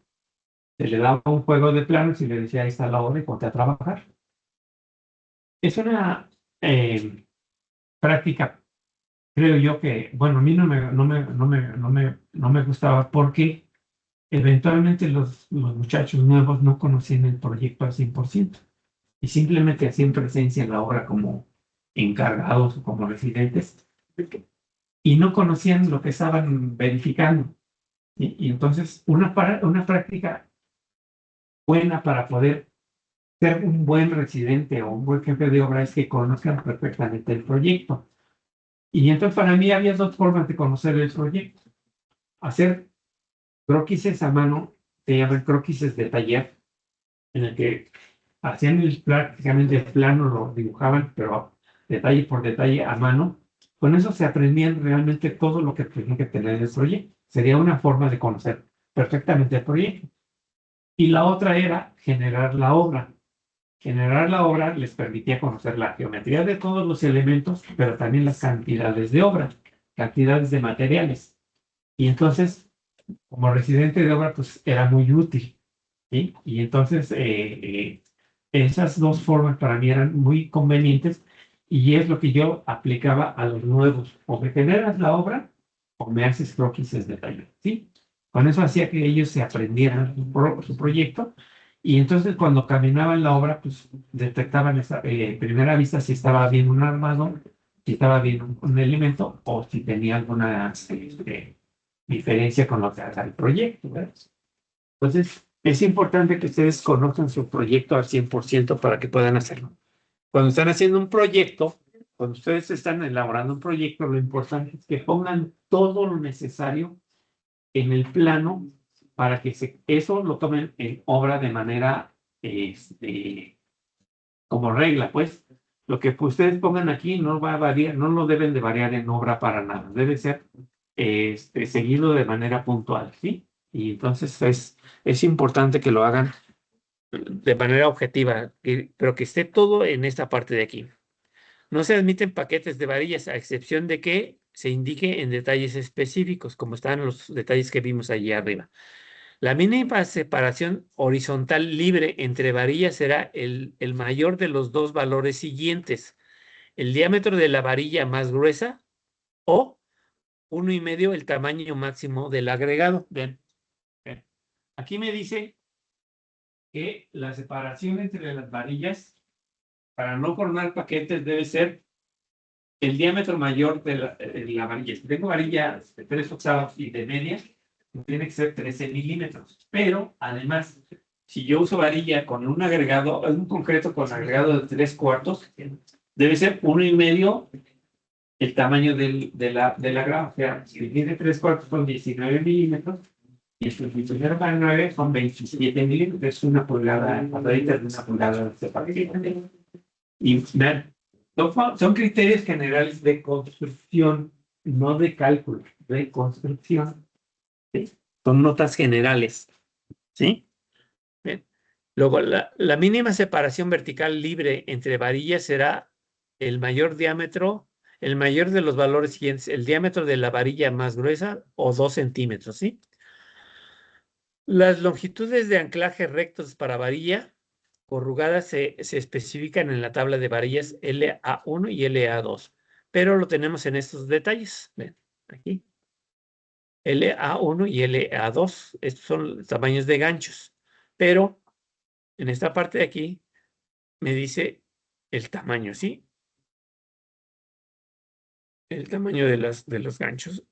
se le daba un juego de planos y le decía, ahí está la obra y ponte a trabajar. Es una práctica, creo yo que, bueno, a mí no me gustaba porque eventualmente los muchachos nuevos no conocían el proyecto al 100% y simplemente hacían presencia en la obra como encargados o como residentes y no conocían lo que estaban verificando. Y entonces una práctica buena para poder ser un buen residente o un buen jefe de obra es que conozcan perfectamente el proyecto. Y entonces para mí había 2 formas de conocer el proyecto. Hacer croquis a mano, se llaman croquis de taller, en el que hacían prácticamente el plano, lo dibujaban, pero detalle por detalle a mano. Con eso se aprendían realmente todo lo que tenían que tener en el proyecto. Sería una forma de conocer perfectamente el proyecto. Y la otra era generar la obra. generar la obra les permitía conocer la geometría de todos los elementos, pero también las cantidades de obra, cantidades de materiales. Y entonces, como residente de obra, pues era muy útil. ¿Sí? Y entonces, esas dos formas para mí eran muy convenientes y es lo que yo aplicaba a los nuevos. O me generas la obra o me haces croquis detallados. ¿Sí? Con eso hacía que ellos se aprendieran su proyecto y entonces cuando caminaban la obra, pues detectaban esa, primera vista si estaba bien un armado, si estaba bien un elemento o si tenía alguna diferencia con lo que haga el proyecto. ¿Verdad? Entonces, es importante que ustedes conozcan su proyecto al 100% para que puedan hacerlo. Cuando están haciendo un proyecto, cuando ustedes están elaborando un proyecto, lo importante es que pongan todo lo necesario en el plano para que eso lo tomen en obra de manera como regla, pues. Lo que ustedes pongan aquí no va a variar, no lo deben de variar en obra para nada. Debe ser seguido de manera puntual, ¿sí? Y entonces es importante que lo hagan de manera objetiva, pero que esté todo en esta parte de aquí. No se admiten paquetes de varillas, a excepción de que se indique en detalles específicos, como están los detalles que vimos allí arriba. La mínima separación horizontal libre entre varillas será el mayor de los dos valores siguientes: el diámetro de la varilla más gruesa o 1,5 el tamaño máximo del agregado. Ven. Aquí me dice que la separación entre las varillas, para no formar paquetes, debe ser el diámetro mayor de la varilla. Si tengo varillas de 3/8 y de media, tiene que ser 13 milímetros. Pero, además, si yo uso varilla con un agregado, un concreto con agregado de 3/4, debe ser 1,5 el tamaño de la grava. O sea, si tiene 3/4 son 19 milímetros, y el primero para 9 son 27 milímetros, es una pulgada, cuadradita de una pulgada de separación. Y vean, son criterios generales de construcción, no de cálculo, de construcción. ¿Sí? Son notas generales. ¿Sí? Bien. Luego, la mínima separación vertical libre entre varillas será el mayor diámetro, el mayor de los valores siguientes, el diámetro de la varilla más gruesa o 2 centímetros. ¿Sí? Las longitudes de anclaje rectos para varilla corrugadas se especifican en la tabla de varillas LA1 y LA2, pero lo tenemos en estos detalles. Ven, aquí. LA1 y LA2, estos son los tamaños de ganchos, pero en esta parte de aquí me dice el tamaño, ¿sí? El tamaño de los ganchos.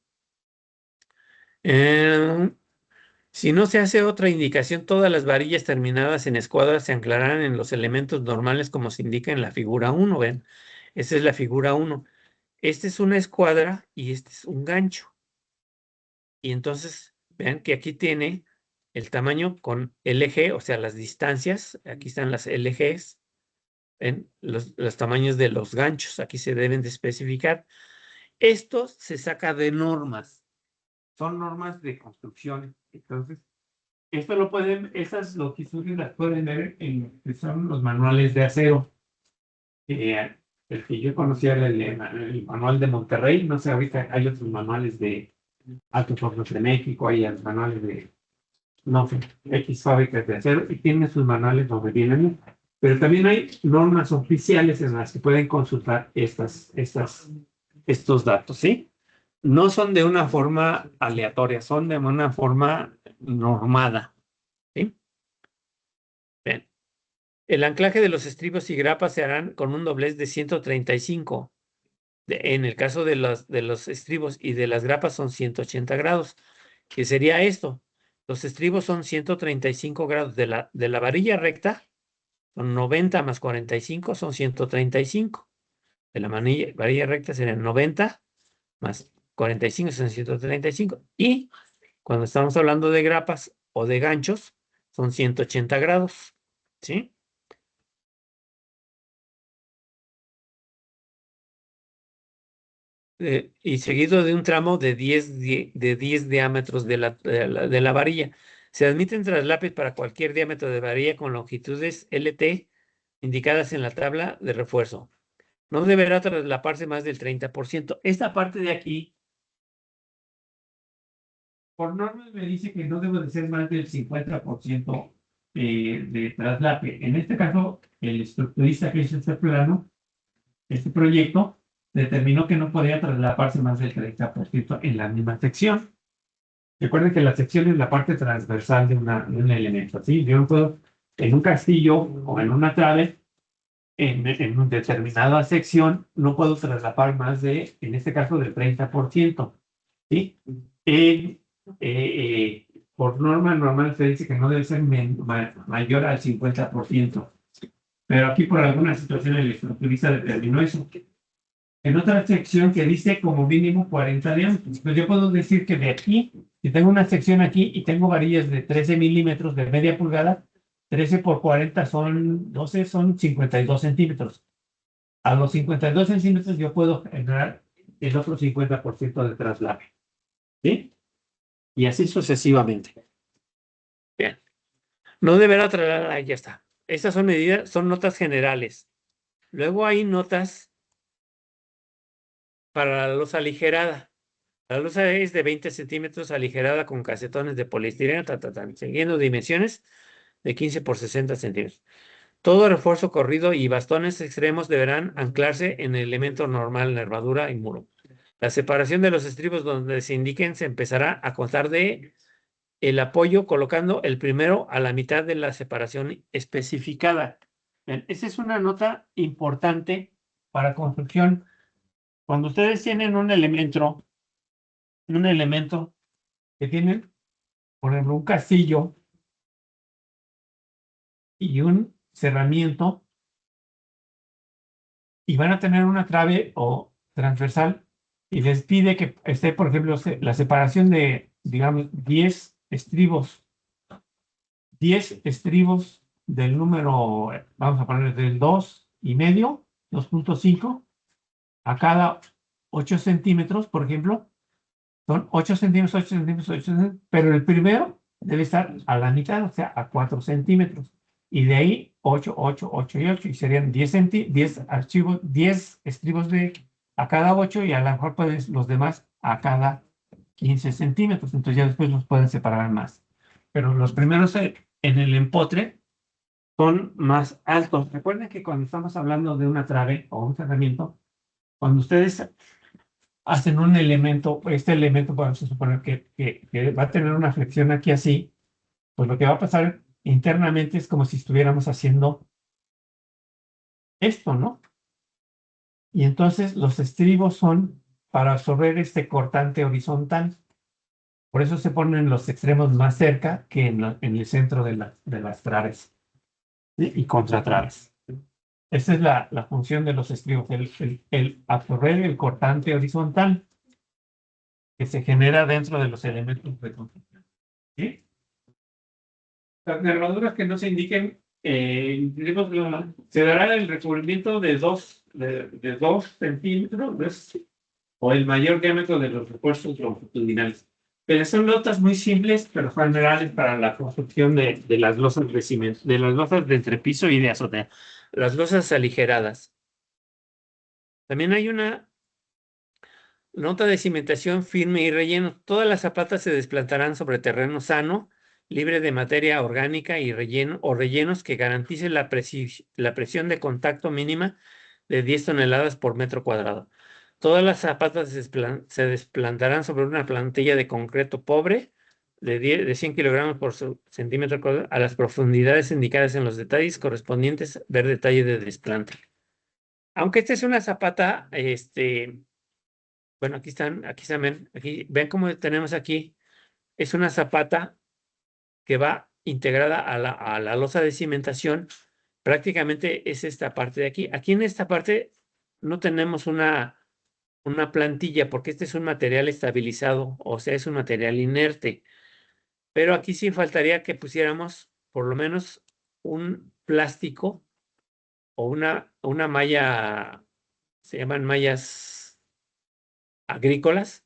Si no se hace otra indicación, todas las varillas terminadas en escuadra se anclarán en los elementos normales como se indica en la figura 1. ¿Ven? Esta es la figura 1. Esta es una escuadra y este es un gancho. Y entonces, vean que aquí tiene el tamaño con LG, o sea, las distancias. Aquí están las LGs. ¿Ven? Los tamaños de los ganchos. Aquí se deben de especificar. Esto se saca de normas. Son normas de construcción. Entonces, esto lo pueden, esas longitudes las pueden ver en son los manuales de acero. El que yo conocía era el manual de Monterrey, no sé, ahorita hay otros manuales de Altos Hornos de México, hay manuales de, no sé, X fábricas de acero, y tienen sus manuales donde vienen, pero también hay normas oficiales en las que pueden consultar estos datos, ¿sí? No son de una forma aleatoria, son de una forma normada, ¿sí? Bien. El anclaje de los estribos y grapas se harán con un doblez de 135. En el caso de los estribos y de las grapas son 180 grados. ¿Qué sería esto? Los estribos son 135 grados de la varilla recta, son 90 más 45, son 135. De la varilla recta serían 90 más 45, son 135. Y cuando estamos hablando de grapas o de ganchos, son 180 grados. ¿Sí? Y seguido de un tramo de 10 diámetros de la varilla. Se admiten traslapes para cualquier diámetro de varilla con longitudes LT indicadas en la tabla de refuerzo. No deberá traslaparse más del 30%. Esta parte de aquí, por norma me dice que no debe de ser más del 50% de traslape. En este caso, el estructurista que hizo este plano, este proyecto, determinó que no podía traslaparse más del 30% en la misma sección. Recuerden que la sección es la parte transversal de un elemento, ¿sí? Yo no puedo, en un castillo o en una trave, en una determinada sección, no puedo traslapar más de, en este caso, del 30%, ¿sí? Por norma normal se dice que no debe ser mayor al 50%, pero aquí por alguna situación el estructurista determinó eso. En otra sección que dice como mínimo 40 diámetros, pues yo puedo decir que de aquí, si tengo una sección aquí y tengo varillas de 13 milímetros de media pulgada, 13 por 40 son 12, son 52 centímetros. A los 52 centímetros yo puedo generar el otro 50% de traslape, ¿sí? Y así sucesivamente. Bien. No deberá trasladar, ahí ya está. Estas son medidas, son notas generales. Luego hay notas para la losa aligerada. La losa es de 20 centímetros aligerada con casetones de poliestireno, siguiendo dimensiones de 15 por 60 centímetros. Todo refuerzo corrido y bastones extremos deberán anclarse en el elemento normal, nervadura y muro. La separación de los estribos donde se indiquen se empezará a contar de el apoyo colocando el primero a la mitad de la separación especificada. Bien, esa es una nota importante para construcción. Cuando ustedes tienen un elemento que tienen, por ejemplo, un castillo y un cerramiento, y van a tener una trave o transversal, y les pide que esté, por ejemplo, la separación de, digamos, 10 estribos del número, vamos a poner del 2,5, 2,5, a cada 8 centímetros, por ejemplo. Son 8 centímetros, 8 centímetros, 8 centímetros, pero el primero debe estar a la mitad, o sea, a 4 centímetros. Y de ahí 8, 8, 8 y 8, y serían 10 archivos, 10 estribos a cada 8, y a lo mejor puedes los demás a cada 15 centímetros. Entonces ya después los pueden separar más. Pero los primeros en el empotre son más altos. Recuerden que cuando estamos hablando de una trave o un cerramiento, cuando ustedes hacen un elemento, este elemento, vamos a suponer que va a tener una flexión aquí así, pues lo que va a pasar internamente es como si estuviéramos haciendo esto, ¿no? Y entonces los estribos son para absorber este cortante horizontal. Por eso se ponen los extremos más cerca que en el centro de las traves, ¿sí? Y contratraves. Esa es la función de los estribos, el absorber el cortante horizontal que se genera dentro de los elementos de construcción, ¿sí? Las nervaduras que no se indiquen, se dará el recubrimiento de 2 centímetros o el mayor diámetro de los refuerzos longitudinales. Pero son notas muy simples, pero generales para la construcción de las losas de cimiento, de las losas de entrepiso y de azotea. Las losas aligeradas. También hay una nota de cimentación firme y relleno. Todas las zapatas se desplantarán sobre terreno sano, libre de materia orgánica y rellenos que garanticen la presión de contacto mínima de 10 toneladas por metro cuadrado. Todas las zapatas se desplantarán sobre una plantilla de concreto pobre de 100 kilogramos por centímetro cuadrado a las profundidades indicadas en los detalles correspondientes, ver detalle de desplante. Aunque esta es una zapata, bueno, aquí están, aquí ven cómo tenemos aquí, es una zapata que va integrada a la losa de cimentación. Prácticamente es esta parte de aquí. Aquí en esta parte no tenemos una plantilla porque este es un material estabilizado, o sea, es un material inerte. Pero aquí sí faltaría que pusiéramos por lo menos un plástico o una malla, se llaman mallas agrícolas,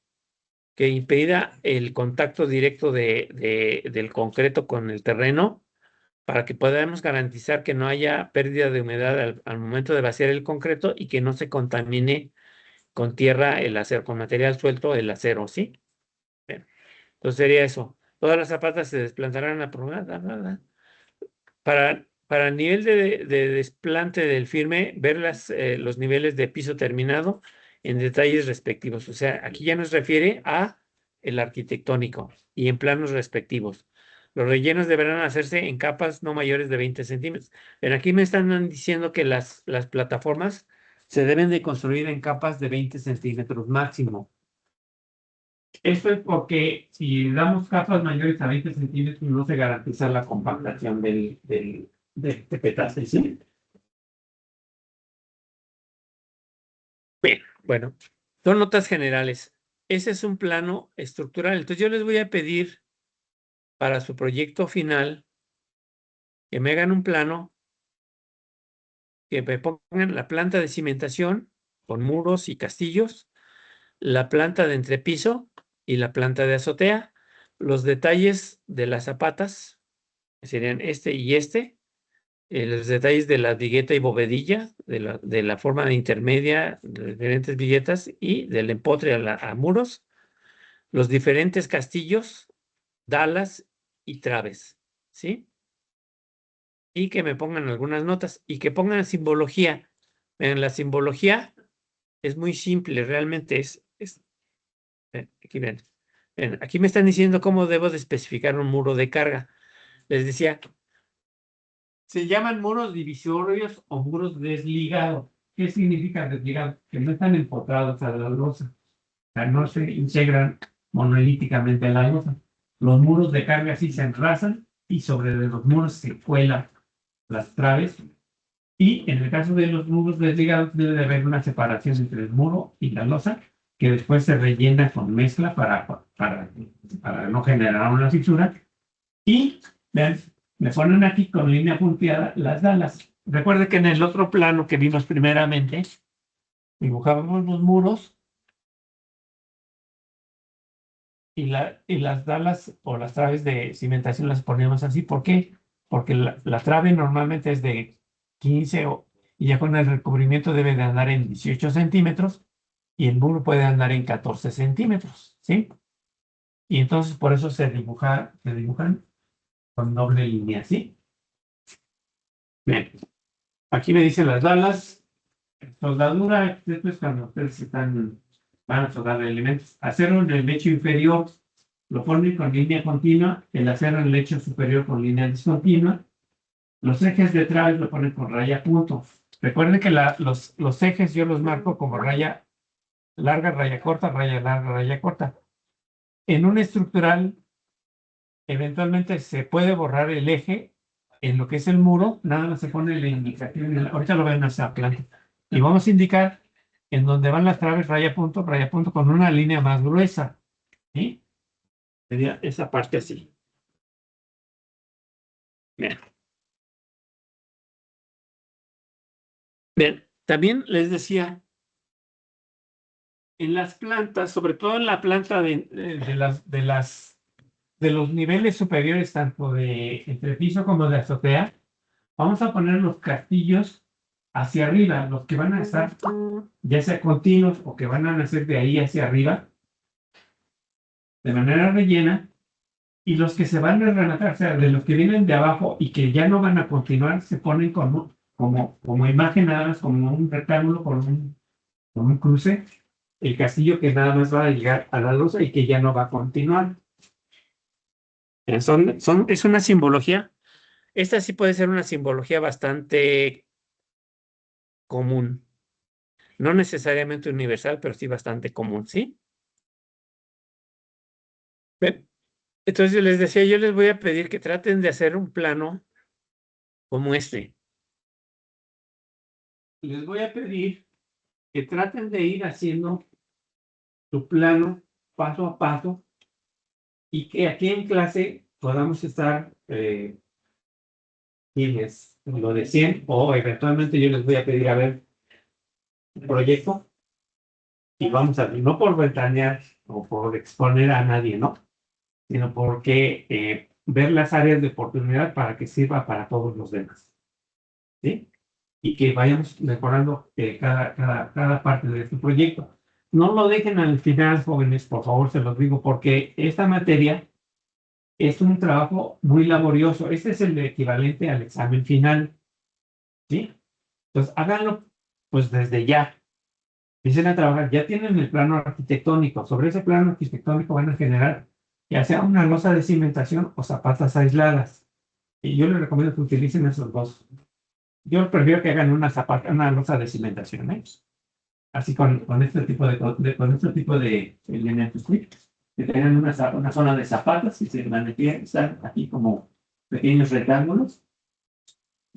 que impida el contacto directo del concreto con el terreno para que podamos garantizar que no haya pérdida de humedad al momento de vaciar el concreto y que no se contamine con tierra el acero, con material suelto el acero, ¿sí? Bien. Entonces sería eso. Todas las zapatas se desplazarán a para el nivel de desplante del firme, ver los niveles de piso terminado en detalles respectivos. O sea, aquí ya nos refiere a el arquitectónico y en planos respectivos. Los rellenos deberán hacerse en capas no mayores de 20 centímetros. Pero aquí me están diciendo que las plataformas se deben de construir en capas de 20 centímetros máximo. Esto es porque si damos capas mayores a 20 centímetros no se garantiza la compactación del petate, ¿sí? Bien, bueno, son notas generales. Ese es un plano estructural. Entonces yo les voy a pedir para su proyecto final que me hagan un plano, que me pongan la planta de cimentación con muros y castillos, la planta de entrepiso y la planta de azotea, los detalles de las zapatas, que serían este y este, los detalles de la vigueta y bovedilla, de la forma intermedia, de diferentes viguetas y del empotre a muros, los diferentes castillos, dalas y traves, ¿sí? Y que me pongan algunas notas y que pongan simbología. En la simbología es muy simple, realmente aquí ven. Aquí me están diciendo cómo debo de especificar un muro de carga. Les decía, se llaman muros divisorios o muros desligados. ¿Qué significa desligado? Que no están empotrados a la losa. O sea, no se integran monolíticamente a la losa. Los muros de carga sí se enrasan y sobre los muros se cuelan las traves. Y en el caso de los muros desligados debe de haber una separación entre el muro y la losa que después se rellena con mezcla para no generar una fisura. Y vean, me ponen aquí con línea punteada las dalas. Recuerde que en el otro plano que vimos primeramente, dibujábamos los muros y las dalas o las traves de cimentación las poníamos así. ¿Por qué? Porque la trave normalmente es de 15 y ya con el recubrimiento debe de andar en 18 centímetros y el muro puede andar en 14 centímetros, ¿sí? Y entonces por eso se dibujan con doble línea, ¿sí? Bien. Aquí me dicen las dalas, soldadura, esto es cuando ustedes van a soldar elementos. Acero en el lecho inferior lo ponen con línea continua, el acero en el lecho superior con línea discontinua. Los ejes de traves lo ponen con raya punto. Recuerden que los ejes yo los marco como raya larga, raya corta, raya larga, raya corta. En un estructural, eventualmente se puede borrar el eje en lo que es el muro, nada más se pone la indicación, ahorita lo ven en esa planta. Y vamos a indicar en donde van las traves raya punto, con una línea más gruesa. ¿Sí? Sería esa parte así. Bien. Bien, también les decía, en las plantas, sobre todo en la planta de los niveles superiores, tanto de entrepiso como de azotea, vamos a poner los castillos hacia arriba, los que van a estar ya sea continuos o que van a nacer de ahí hacia arriba, de manera rellena, y los que se van a rematar, o sea, de los que vienen de abajo y que ya no van a continuar, se ponen como imagen nada más, como un rectángulo con un cruce, el castillo que nada más va a llegar a la losa y que ya no va a continuar. Es una simbología. Esta sí puede ser una simbología bastante común. No necesariamente universal, pero sí bastante común, ¿sí? Bien. Entonces yo les decía, yo les voy a pedir que traten de hacer un plano como este. Les voy a pedir que traten de ir haciendo su plano paso a paso y que aquí en clase podamos estar quienes lo deseen o eventualmente yo les voy a pedir a ver un proyecto y vamos a ver, no por ventanear o por exponer a nadie, ¿no? Sino porque ver las áreas de oportunidad para que sirva para todos los demás. ¿Sí? Y que vayamos mejorando cada parte de este proyecto. No lo dejen al final, jóvenes, por favor, se los digo, porque esta materia es un trabajo muy laborioso. Este es el equivalente al examen final, ¿sí? Entonces, háganlo pues desde ya. Empiecen a trabajar. Ya tienen el plano arquitectónico. Sobre ese plano arquitectónico van a generar ya sea una losa de cimentación o zapatas aisladas. Y yo les recomiendo que utilicen esos dos. Yo prefiero que hagan una losa de cimentación, ¿eh? Así con este tipo con este tipo de elementos, ¿sí? Que tengan una zona de zapatas y se están aquí como pequeños rectángulos.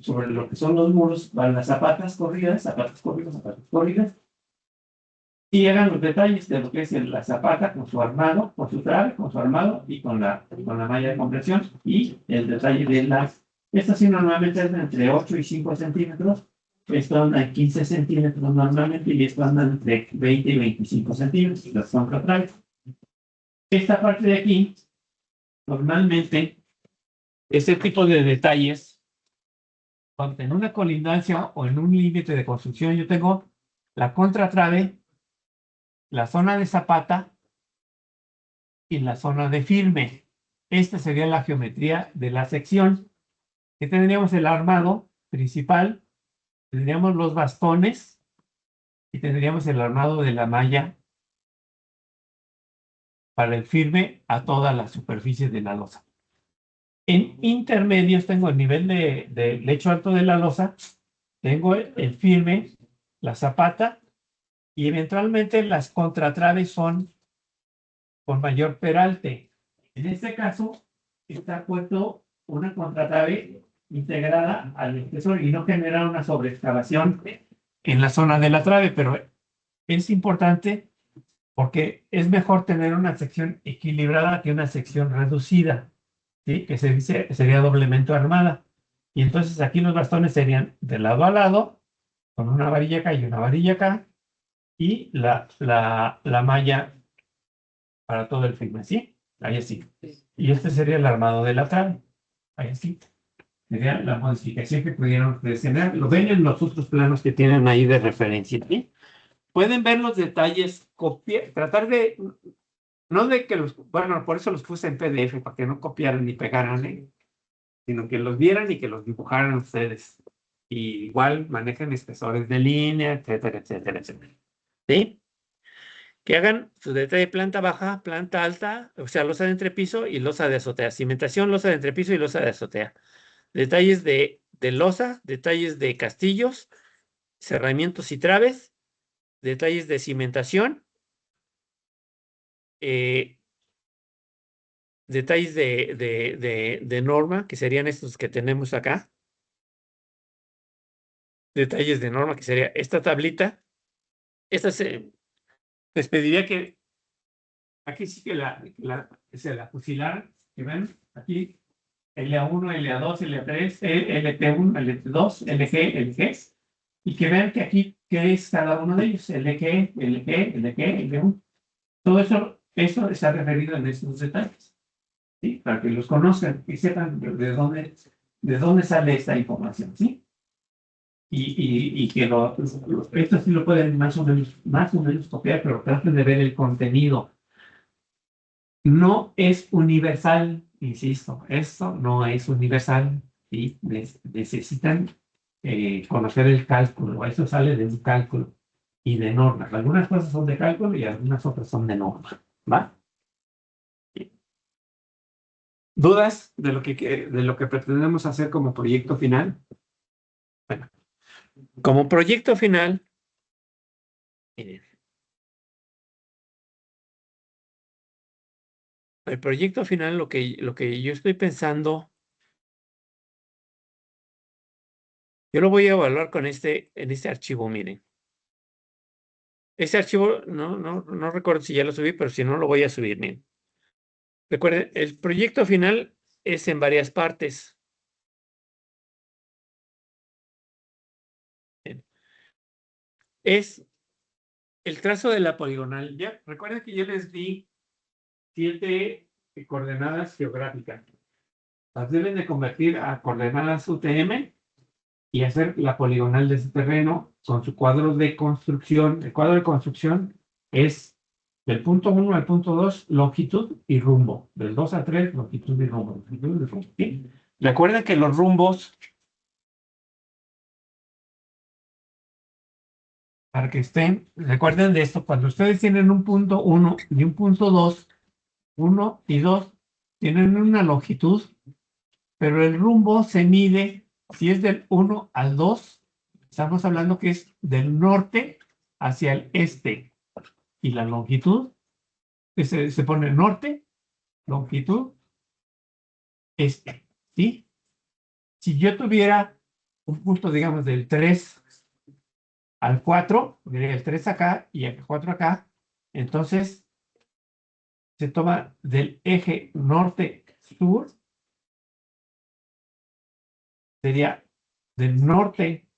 Sobre lo que son los muros van las zapatas corridas, zapatas corridas, zapatas corridas. Y hagan los detalles de lo que es la zapata con su armado, con su trabe, con su armado y con la malla de compresión. Y el detalle de las. Esto sí normalmente es de entre 8 y 5 centímetros. Esto anda en 15 centímetros normalmente y esto anda entre 20 y 25 centímetros. Las contratraves. Esta parte de aquí, normalmente, este tipo de detalles, cuando en una colindancia o en un límite de construcción, yo tengo la contratrave, la zona de zapata y la zona de firme. Esta sería la geometría de la sección. Que tendríamos el armado principal, tendríamos los bastones y tendríamos el armado de la malla para el firme a toda la superficie de la losa. En intermedios tengo el nivel de lecho alto de la losa, tengo el firme, la zapata y eventualmente las contratraves son con mayor peralte. En este caso está puesto una contratrave integrada al espesor y no genera una sobreexcavación en la zona de la trave, pero es importante porque es mejor tener una sección equilibrada que una sección reducida, ¿sí? Que sería doblemente armada. Y entonces aquí los bastones serían de lado a lado, con una varilla acá y una varilla acá, y la malla para todo el firme, ¿sí? Ahí así. Y este sería el armado de la trave. Ahí así. Sería la modificación que pudieron ustedes tener. Lo ven en los otros planos que tienen ahí de referencia, ¿sí? Pueden ver los detalles, tratar de, no de que los, bueno, por eso los puse en PDF, para que no copiaran ni pegaran, ¿eh? Sino que los vieran y que los dibujaran ustedes. Y igual manejen espesores de línea, etcétera, etcétera, etcétera. ¿Sí? Que hagan su detalle planta baja, planta alta, o sea, losa de entrepiso y losa de azotea. Cimentación, losa de entrepiso y losa de azotea. Detalles de losa, detalles de castillos, cerramientos y traves, detalles de cimentación, detalles de norma, que serían estos que tenemos acá. Detalles de norma, que sería esta tablita. Esta les pediría que aquí sí que se la fusilaran, que ven aquí LA1, LA2, LA3, LT1, LT2, LG, LG, y que vean que aquí qué es cada uno de ellos, LG, LG, LG, LG1. Todo eso está referido en estos detalles, ¿sí? Para que los conozcan y sepan de dónde sale esta información, ¿sí? Y que esto sí lo pueden más o menos copiar, pero traten de ver el contenido. No es universal, insisto, esto no es universal, ¿sí? Necesitan conocer el cálculo, eso sale de un cálculo y de normas. Algunas cosas son de cálculo y algunas otras son de norma, ¿va? ¿Dudas de lo que pretendemos hacer como proyecto final? Bueno, como proyecto final, miren, el proyecto final, lo que yo estoy pensando, yo lo voy a evaluar en este archivo, miren. Ese archivo, no recuerdo si ya lo subí, pero si no, lo voy a subir, miren. Recuerden, el proyecto final es en varias partes. Bien. Es el trazo de la poligonal. Ya, recuerden que yo les di 7 coordenadas geográficas. las deben de convertir a coordenadas UTM y hacer la poligonal de ese terreno con su cuadro de construcción. El cuadro de construcción es del punto 1 al punto 2, longitud y rumbo. Del 2 a 3, longitud y rumbo. Longitud y rumbo, ¿sí? Recuerden que los rumbos, para que estén, recuerden de esto, cuando ustedes tienen un punto 1 y un punto 2, 1 y 2 tienen una longitud, pero el rumbo se mide, si es del 1 al 2, estamos hablando que es del norte hacia el este. Y la longitud se pone norte, longitud, este. ¿Sí? Si yo tuviera un punto, digamos, del 3 al 4, diría el 3 acá y el 4 acá, entonces se toma del eje norte-sur, sería del norte,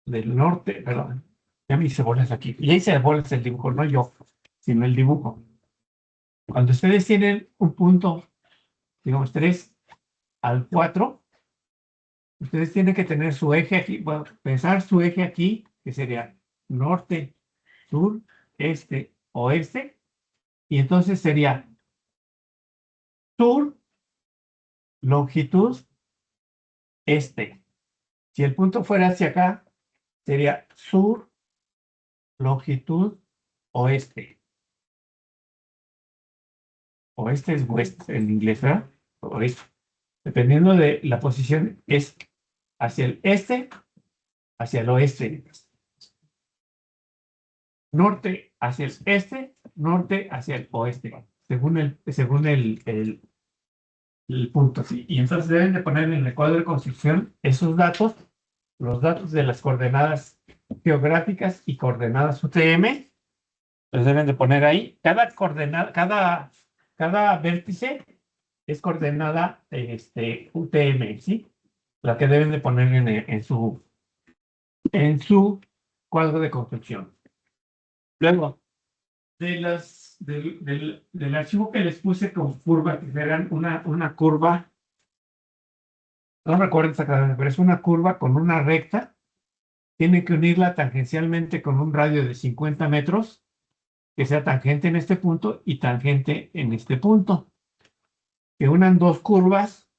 perdón, ya me hice bolas aquí, ya hice bolas el dibujo, no yo, sino el dibujo. Cuando ustedes tienen un punto, digamos 3 al 4, ustedes tienen que tener su eje aquí, bueno, pensar su eje aquí, que sería norte, sur, este, oeste, y entonces sería sur, longitud, este. Si el punto fuera hacia acá, sería sur, longitud, oeste. Oeste es west en inglés, ¿verdad? Oeste. Dependiendo de la posición, es hacia el este, hacia el oeste. Norte hacia el este, norte hacia el oeste, según el punto. ¿Sí? Y entonces deben de poner en el cuadro de construcción esos datos, los datos de las coordenadas geográficas y coordenadas UTM, los deben de poner ahí. Cada coordenada, cada vértice es coordenada UTM, ¿sí? La que deben de poner en su cuadro de construcción. Luego, del archivo que les puse con curva, que eran una curva, no recuerdo exactamente, pero es una curva con una recta, tiene que unirla tangencialmente con un radio de 50 metros, que sea tangente en este punto y tangente en este punto. Que unan dos curvas.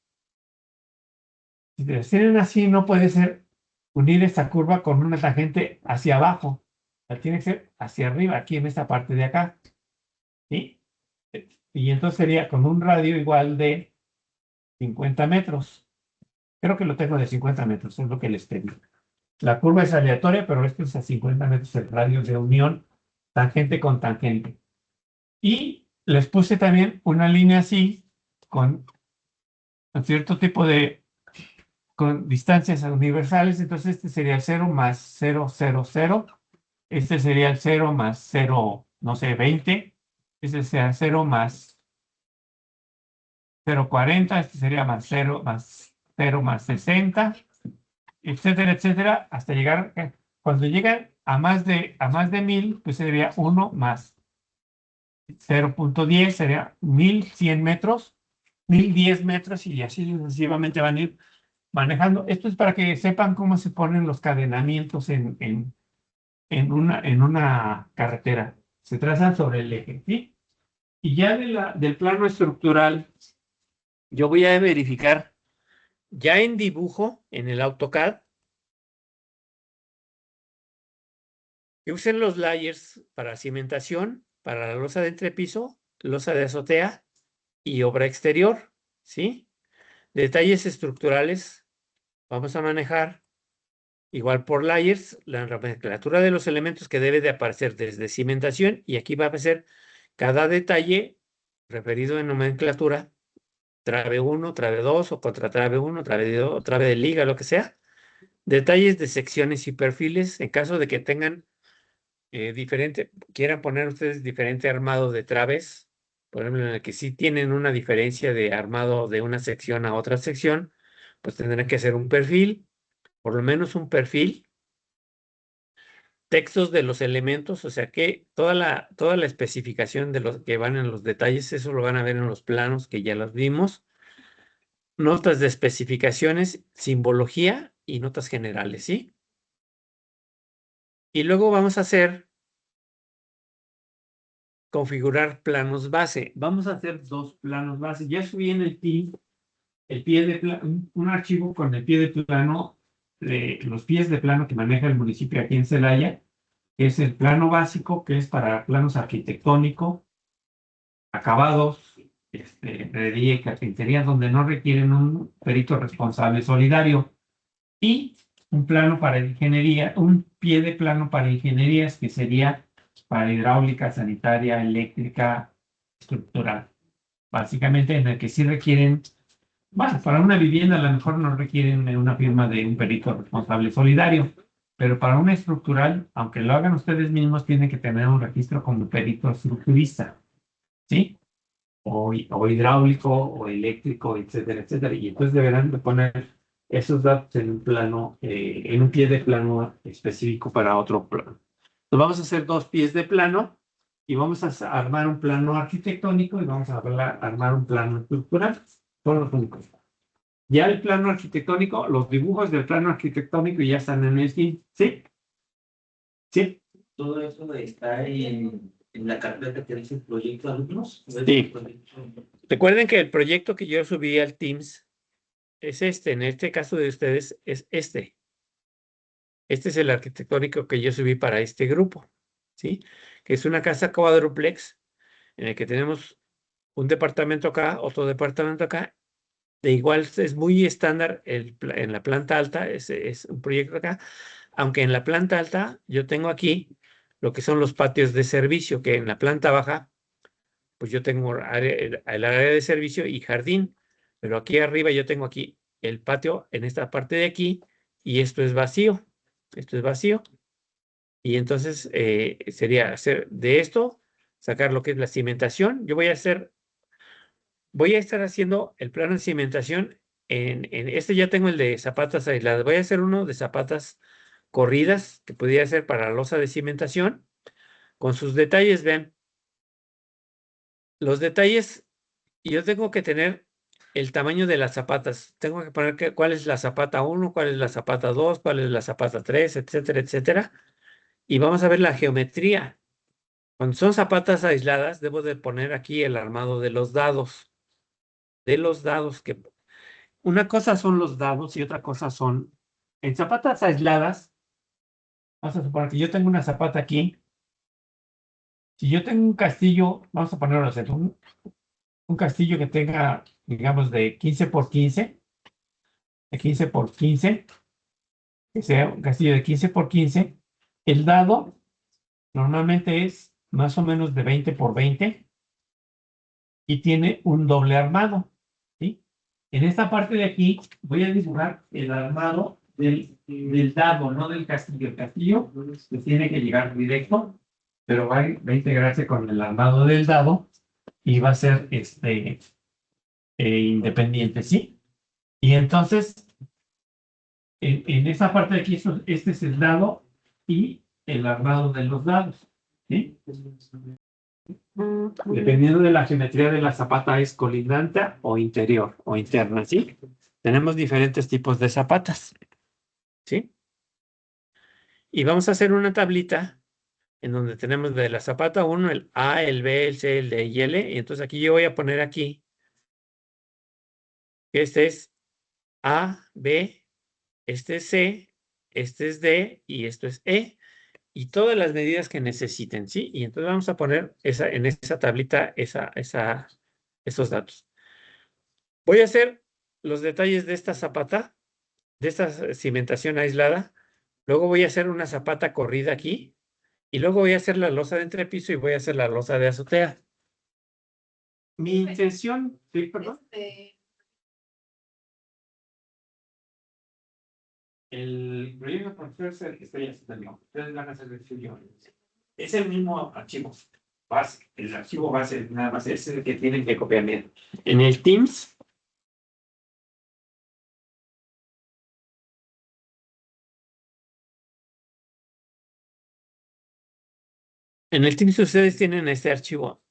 Si las tienen así, no puede ser unir esta curva con una tangente hacia abajo. La tiene que ser hacia arriba, aquí en esta parte de acá. ¿Sí? Y entonces sería con un radio igual de 50 metros. Creo que lo tengo de 50 metros, es lo que les pedí. La curva es aleatoria, pero esto es a 50 metros el radio de unión, tangente con tangente. Y les puse también una línea así, con cierto tipo con distancias universales. Entonces este sería el 0 más 0, 0, 0. Este sería el 0 más 0, no sé, 20. Este sería 0 más 0,40. Este sería más 0 más 60, etcétera, etcétera, hasta llegar, cuando llegan a más de 1000, pues sería 1 más 0,10, sería 1100 metros, 1010 metros, y así sucesivamente van a ir manejando. Esto es para que sepan cómo se ponen los cadenamientos en una carretera. Se trazan sobre el eje, ¿sí? Y ya del plano estructural, yo voy a verificar ya en dibujo, en el AutoCAD, que usen los layers para cimentación, para la losa de entrepiso, losa de azotea y obra exterior, ¿sí? Detalles estructurales, vamos a manejar igual por layers, la nomenclatura de los elementos que debe de aparecer desde cimentación, y aquí va a aparecer cada detalle referido en nomenclatura, trave 1, trave 2 o contratrave 1, trave 2, trave de liga, lo que sea. Detalles de secciones y perfiles, en caso de que tengan quieran poner ustedes diferente armado de traves, por ejemplo, en el que sí tienen una diferencia de armado de una sección a otra sección, pues tendrán que hacer un perfil, por lo menos un perfil, textos de los elementos, o sea que toda la especificación de los que van en los detalles, eso lo van a ver en los planos que ya los vimos. notas de especificaciones, simbología y notas generales, ¿sí? Y luego vamos a hacer configurar planos base. Vamos a hacer 2 planos base. Ya subí en el PIN el pie de un archivo con el pie de plano, los pies de plano que maneja el municipio aquí en Celaya, que es el plano básico, que es para planos arquitectónicos, acabados, herrería y carpintería, donde no requieren un perito responsable solidario, y un plano para ingeniería, un pie de plano para ingenierías, que sería para hidráulica, sanitaria, eléctrica, estructural. Básicamente en el que sí requieren, bueno, para una vivienda a lo mejor no requieren una firma de un perito responsable solidario, pero para una estructural, aunque lo hagan ustedes mismos, tienen que tener un registro como perito estructurista, ¿sí? O hidráulico, o eléctrico, etcétera, etcétera. Y entonces deberán de poner esos datos en un plano, en un pie de plano específico para otro plano. Entonces vamos a hacer 2 pies de plano y vamos a armar un plano arquitectónico y vamos a armar un plano estructural. Son los únicos. Ya el plano arquitectónico, los dibujos del plano arquitectónico ya están en el team. ¿Sí? ¿Sí? Todo eso está en la carpeta que dice proyecto alumnos. Sí. Recuerden que el proyecto que yo subí al Teams es este. En este caso de ustedes es este. Este es el arquitectónico que yo subí para este grupo, ¿sí? Que es una casa cuadruplex en el que tenemos un departamento acá, otro departamento acá. De igual es muy estándar en la planta alta, es un proyecto acá. Aunque en la planta alta yo tengo aquí lo que son los patios de servicio, que en la planta baja, pues yo tengo el área de servicio y jardín. Pero aquí arriba yo tengo aquí el patio en esta parte de aquí y esto es vacío. Esto es vacío. Y entonces sería hacer de esto, sacar lo que es la cimentación. Yo voy a estar haciendo el plano de cimentación. En este ya tengo el de zapatas aisladas. Voy a hacer uno de zapatas corridas, que podría ser para losa de cimentación, con sus detalles. Vean, los detalles, yo tengo que tener el tamaño de las zapatas. Tengo que poner cuál es la zapata 1, cuál es la zapata 2, cuál es la zapata 3, etcétera, etcétera. Y vamos a ver la geometría. Cuando son zapatas aisladas, debo de poner aquí el armado de los dados. De los dados, que una cosa son los dados y otra cosa son, en zapatas aisladas, vamos a suponer que yo tengo una zapata aquí. Si yo tengo un castillo, vamos a ponerlo así, un castillo que tenga, digamos, de 15 por 15, de 15 por 15, que sea un castillo de 15 por 15, el dado normalmente es más o menos de 20 por 20 y tiene un doble armado, ¿sí? En esta parte de aquí voy a dibujar el armado del dado, no del castillo. El castillo pues, tiene que llegar directo, pero va a integrarse con el armado del dado y va a ser independiente, ¿sí? Y entonces, en esa parte de aquí, este es el dado y el armado de los dados, ¿sí? Dependiendo de la geometría de la zapata, es colindante o interior o interna, ¿sí? Tenemos diferentes tipos de zapatas, ¿sí? Y vamos a hacer una tablita en donde tenemos de la zapata 1, el A, el B, el C, el D y el E. Y entonces aquí yo voy a poner aquí que este es A, B, este es C, este es D y esto es E. Y todas las medidas que necesiten, ¿sí? Y entonces vamos a poner en esa tablita esos datos. Voy a hacer los detalles de esta zapata, de esta cimentación aislada. Luego voy a hacer una zapata corrida aquí. Y luego voy a hacer la losa de entrepiso y voy a hacer la losa de azotea. Mi intención, sí, perdón. El proyecto profesor es el que estoy haciendo. Ustedes van a hacer el suyo. Es el mismo archivo base. El archivo base nada más es el que tienen que copiar bien. En el Teams. En el Teams ustedes tienen este archivo.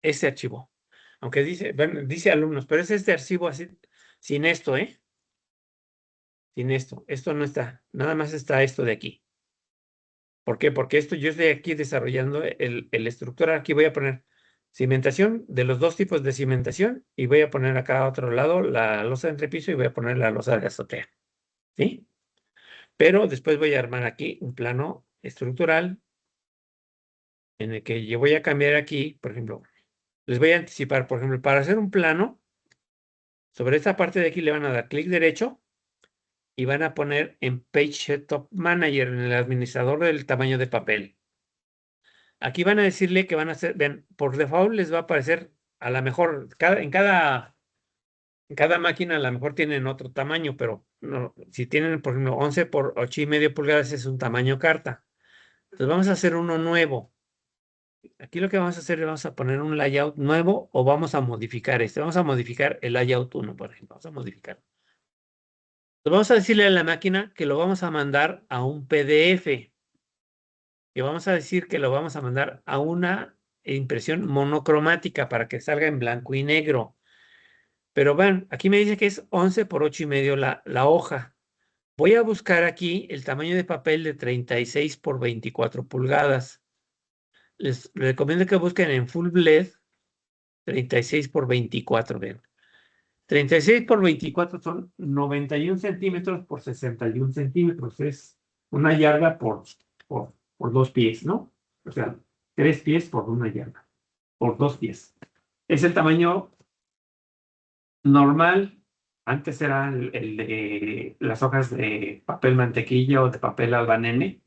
Este archivo. aunque dice, bueno, dice alumnos, pero es este archivo así, sin esto, sin esto. Esto no está, nada más está esto de aquí. ¿Por qué? Porque esto yo estoy aquí desarrollando el estructural. Aquí voy a poner cimentación de los dos tipos de cimentación y voy a poner acá a otro lado la losa de entrepiso y voy a poner la losa de azotea. ¿Sí? Pero después voy a armar aquí un plano estructural en el que yo voy a cambiar aquí, por ejemplo, les voy a anticipar, por ejemplo, para hacer un plano, sobre esta parte de aquí le van a dar clic derecho y van a poner en Page Setup Manager, en el administrador del tamaño de papel. Aquí van a decirle que van a hacer, ven, por default les va a aparecer a lo mejor, en cada máquina a lo mejor tienen otro tamaño, pero no, si tienen, por ejemplo, 11 por 8,5 pulgadas es un tamaño carta. Entonces vamos a hacer uno nuevo. Aquí lo que vamos a hacer es vamos a poner un layout nuevo o vamos a modificar este. Vamos a modificar el layout 1, por ejemplo. Vamos a modificar. Entonces vamos a decirle a la máquina que lo vamos a mandar a un PDF. Y vamos a decir que lo vamos a mandar a una impresión monocromática para que salga en blanco y negro. Pero vean, aquí me dice que es 11 por 8,5 la hoja. Voy a buscar aquí el tamaño de papel de 36 por 24 pulgadas. Les recomiendo que busquen en Full Bled 36 por 24, vean. 36 por 24 son 91 centímetros por 61 centímetros. Es una yarda por 2 pies, ¿no? O sea, 3 pies por una yarda, por 2 pies. Es el tamaño normal. Antes era el de las hojas de papel mantequilla o de papel albanene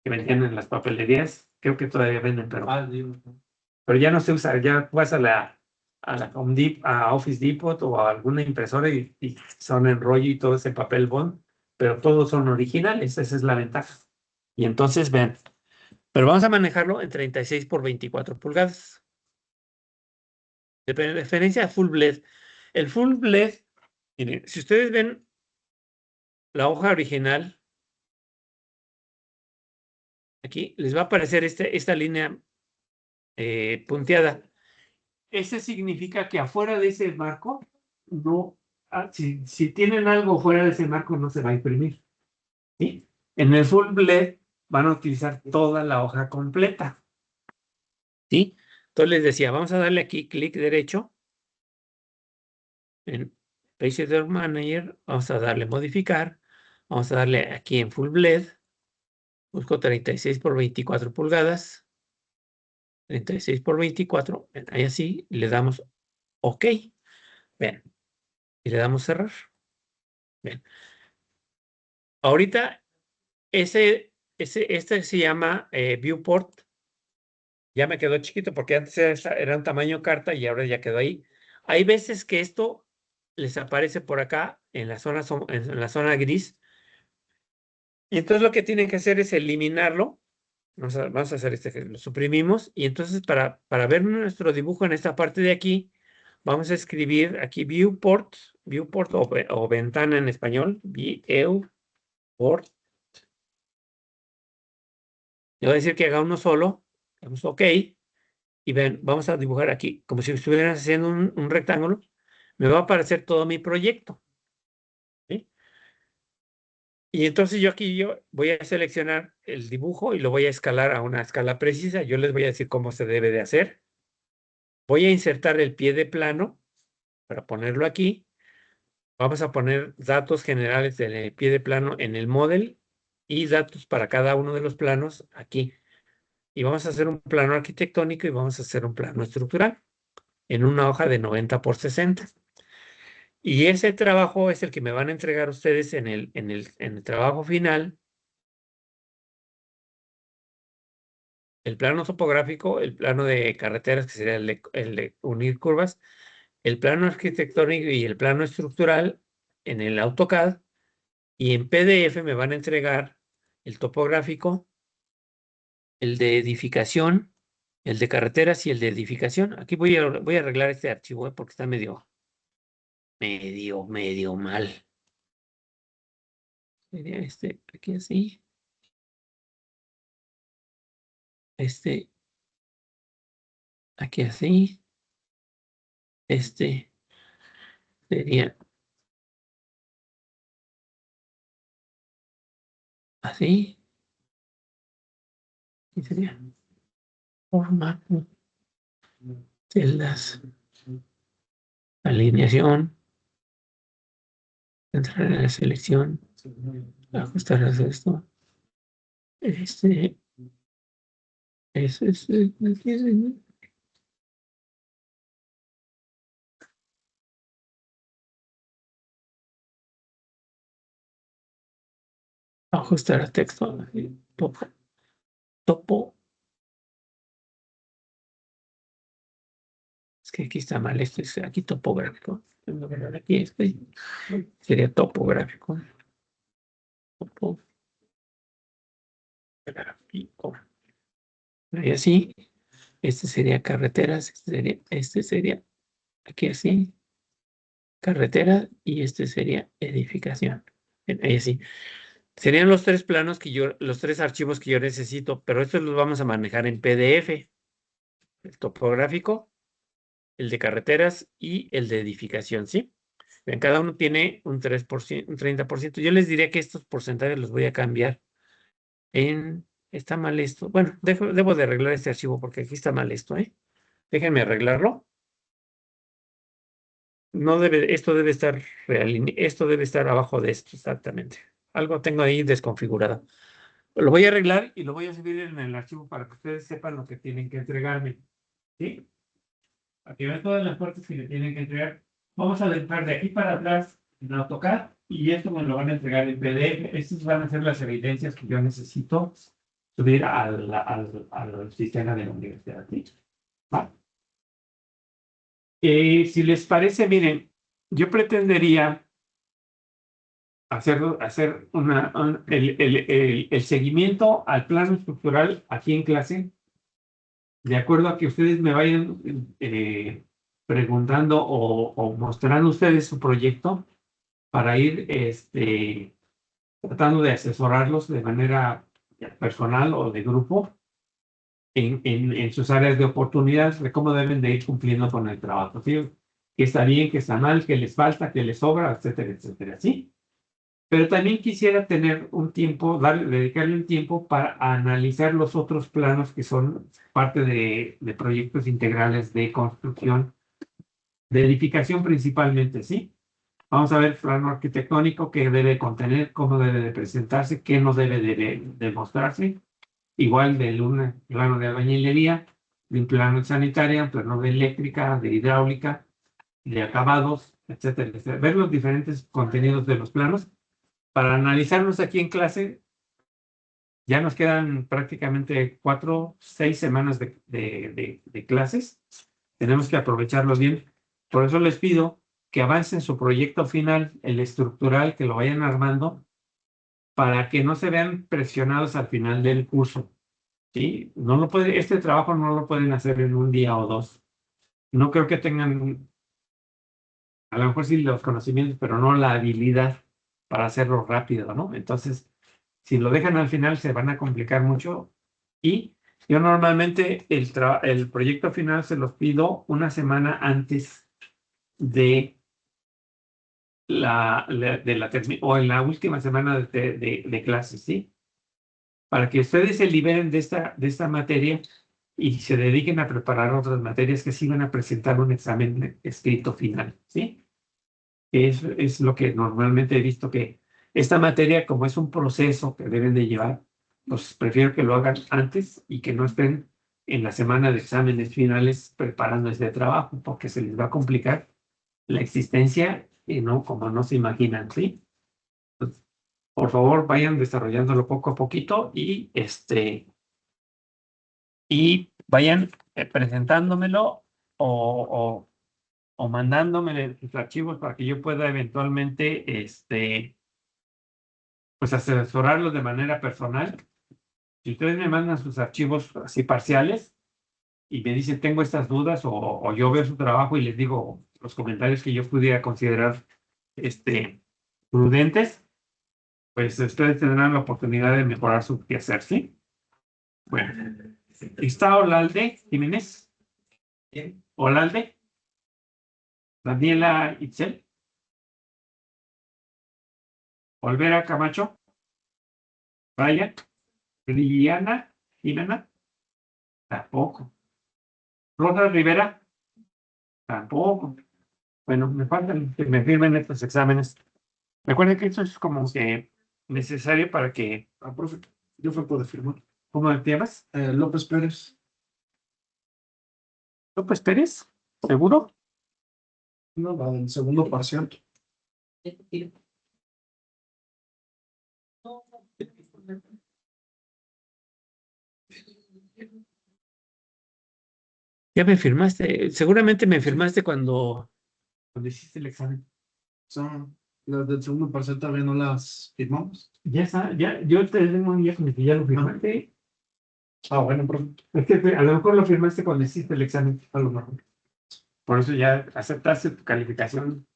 que vendían en las papelerías. Creo que todavía venden, pero ya no se usa. Ya vas a la a Office Depot o a alguna impresora y son en rollo y todo ese papel bond, pero todos son originales. Esa es la ventaja. Y entonces ven, pero vamos a manejarlo en 36 por 24 pulgadas. De preferencia Full Bled. El Full Bled, miren, si ustedes ven la hoja original, aquí les va a aparecer esta línea punteada. Ese significa que afuera de ese marco, no, si tienen algo fuera de ese marco, no se va a imprimir. ¿Sí? En el Full Bled van a utilizar toda la hoja completa. ¿Sí? Entonces les decía, vamos a darle aquí clic derecho en Page Setup Manager, vamos a darle modificar, vamos a darle aquí en Full Bled, busco 36 por 24 pulgadas, 36 por 24, ahí así, le damos OK, ven, y le damos cerrar. Bien. Ahorita, este se llama Viewport, ya me quedó chiquito porque antes era un tamaño carta y ahora ya quedó ahí. Hay veces que esto les aparece por acá en la zona gris. Y entonces lo que tienen que hacer es eliminarlo. Vamos a hacer lo suprimimos. Y entonces para ver nuestro dibujo en esta parte de aquí, vamos a escribir aquí viewport o ventana en español, viewport. Le voy a decir que haga uno solo, damos OK. Y ven, vamos a dibujar aquí, como si estuvieran haciendo un rectángulo. Me va a aparecer todo mi proyecto. ¿Sí? Y entonces yo voy a seleccionar el dibujo y lo voy a escalar a una escala precisa. Yo les voy a decir cómo se debe de hacer. Voy a insertar el pie de plano para ponerlo aquí. Vamos a poner datos generales del pie de plano en el model y datos para cada uno de los planos aquí. Y vamos a hacer un plano arquitectónico y vamos a hacer un plano estructural en una hoja de 90 por 60. Y ese trabajo es el que me van a entregar ustedes en el trabajo final. El plano topográfico, el plano de carreteras, que sería el de unir curvas, el plano arquitectónico y el plano estructural en el AutoCAD. Y en PDF me van a entregar el topográfico, el de edificación, el de carreteras y el de edificación. Aquí voy a arreglar este archivo porque está medio mal. Sería aquí así. Aquí así. sería así. Y sería formato, celdas, alineación, entrar en la selección, ajustar esto. Ajustar a texto, topo. Es que aquí está mal, esto es aquí topográfico. Aquí sería topográfico. Topográfico. Y así, este sería carreteras, este sería aquí así, carretera, y este sería edificación. Ahí así. Serían los tres planos los tres archivos que yo necesito, pero estos los vamos a manejar en PDF. El topográfico, el de carreteras y el de edificación, ¿sí? Bien, cada uno tiene un 3%, un 30%. Yo les diría que estos porcentajes los voy a cambiar está mal esto. Bueno, debo de arreglar este archivo porque aquí está mal esto, ¿eh? Déjenme arreglarlo. Esto debe estar esto debe estar abajo de esto, exactamente. Algo tengo ahí desconfigurado. Lo voy a arreglar y lo voy a subir en el archivo para que ustedes sepan lo que tienen que entregarme. ¿Sí? Aquí ven todas las partes que le tienen que entregar. Vamos a dejar de aquí para atrás en AutoCAD y esto me lo van a entregar en PDF. Estas van a ser las evidencias que yo necesito subir al sistema de la universidad. ¿Sí? ¿Va? Si les parece, miren, yo pretendería hacer el seguimiento al plano estructural aquí en clase, de acuerdo a que ustedes me vayan preguntando o mostrando ustedes su proyecto para ir tratando de asesorarlos de manera personal o de grupo en sus áreas de oportunidad de cómo deben de ir cumpliendo con el trabajo, ¿sí? Que está bien, que está mal, que les falta, que les sobra, etcétera, etcétera, ¿sí? Pero también quisiera tener un tiempo, dedicarle un tiempo para analizar los otros planos que son parte de proyectos integrales de construcción, de edificación principalmente, ¿sí? Vamos a ver plano arquitectónico, qué debe contener, cómo debe de presentarse, qué no debe de mostrarse. Igual de un plano de albañilería, de un plano de sanitaria, un plano de eléctrica, de hidráulica, de acabados, etcétera, etcétera. Ver los diferentes contenidos de los planos para analizarlos aquí en clase. Ya nos quedan prácticamente 4, 6 semanas de clases. Tenemos que aprovecharlos bien. Por eso les pido que avancen su proyecto final, el estructural, que lo vayan armando, para que no se vean presionados al final del curso. ¿Sí? Este trabajo no lo pueden hacer en un día o dos. No creo que tengan, a lo mejor sí los conocimientos, pero no la habilidad para hacerlo rápido, ¿no? Entonces, si lo dejan al final, se van a complicar mucho. Y yo normalmente el proyecto final se los pido una semana antes de o en la última semana de clases, ¿sí? Para que ustedes se liberen de esta materia y se dediquen a preparar otras materias que sí van a presentar un examen escrito final, ¿sí? Es lo que normalmente he visto, que esta materia, como es un proceso que deben de llevar, pues prefiero que lo hagan antes y que no estén en la semana de exámenes finales preparando este trabajo, porque se les va a complicar la existencia y no, como no se imaginan, ¿sí? Entonces, por favor, vayan desarrollándolo poco a poquito y vayan presentándomelo o mandándome sus archivos para que yo pueda eventualmente pues asesorarlos de manera personal. Si ustedes me mandan sus archivos así parciales y me dicen tengo estas dudas o yo veo su trabajo y les digo los comentarios que yo pudiera considerar prudentes, pues ustedes tendrán la oportunidad de mejorar su quehacer, ¿sí? Bueno, ¿está Olalde Jiménez? ¿Olalde? Daniela Itzel. Olvera Camacho. Brian. Liliana Jimena. Tampoco. Rosa Rivera. Tampoco. Bueno, me faltan que me firmen estos exámenes. Recuerden que eso es como que necesario para que. Profe, yo fue poder firmar. ¿Cómo te llamas? López Pérez. López Pérez. ¿Seguro? No, la del segundo parcial. Ya me firmaste, seguramente me firmaste cuando hiciste el examen. Son las del segundo parcial todavía no las firmamos. Ya está, ya, yo te tengo un día con el que ya lo firmaste. Bueno, profe. Es que a lo mejor lo firmaste cuando hiciste el examen, a lo mejor. Por eso ya aceptaste tu calificación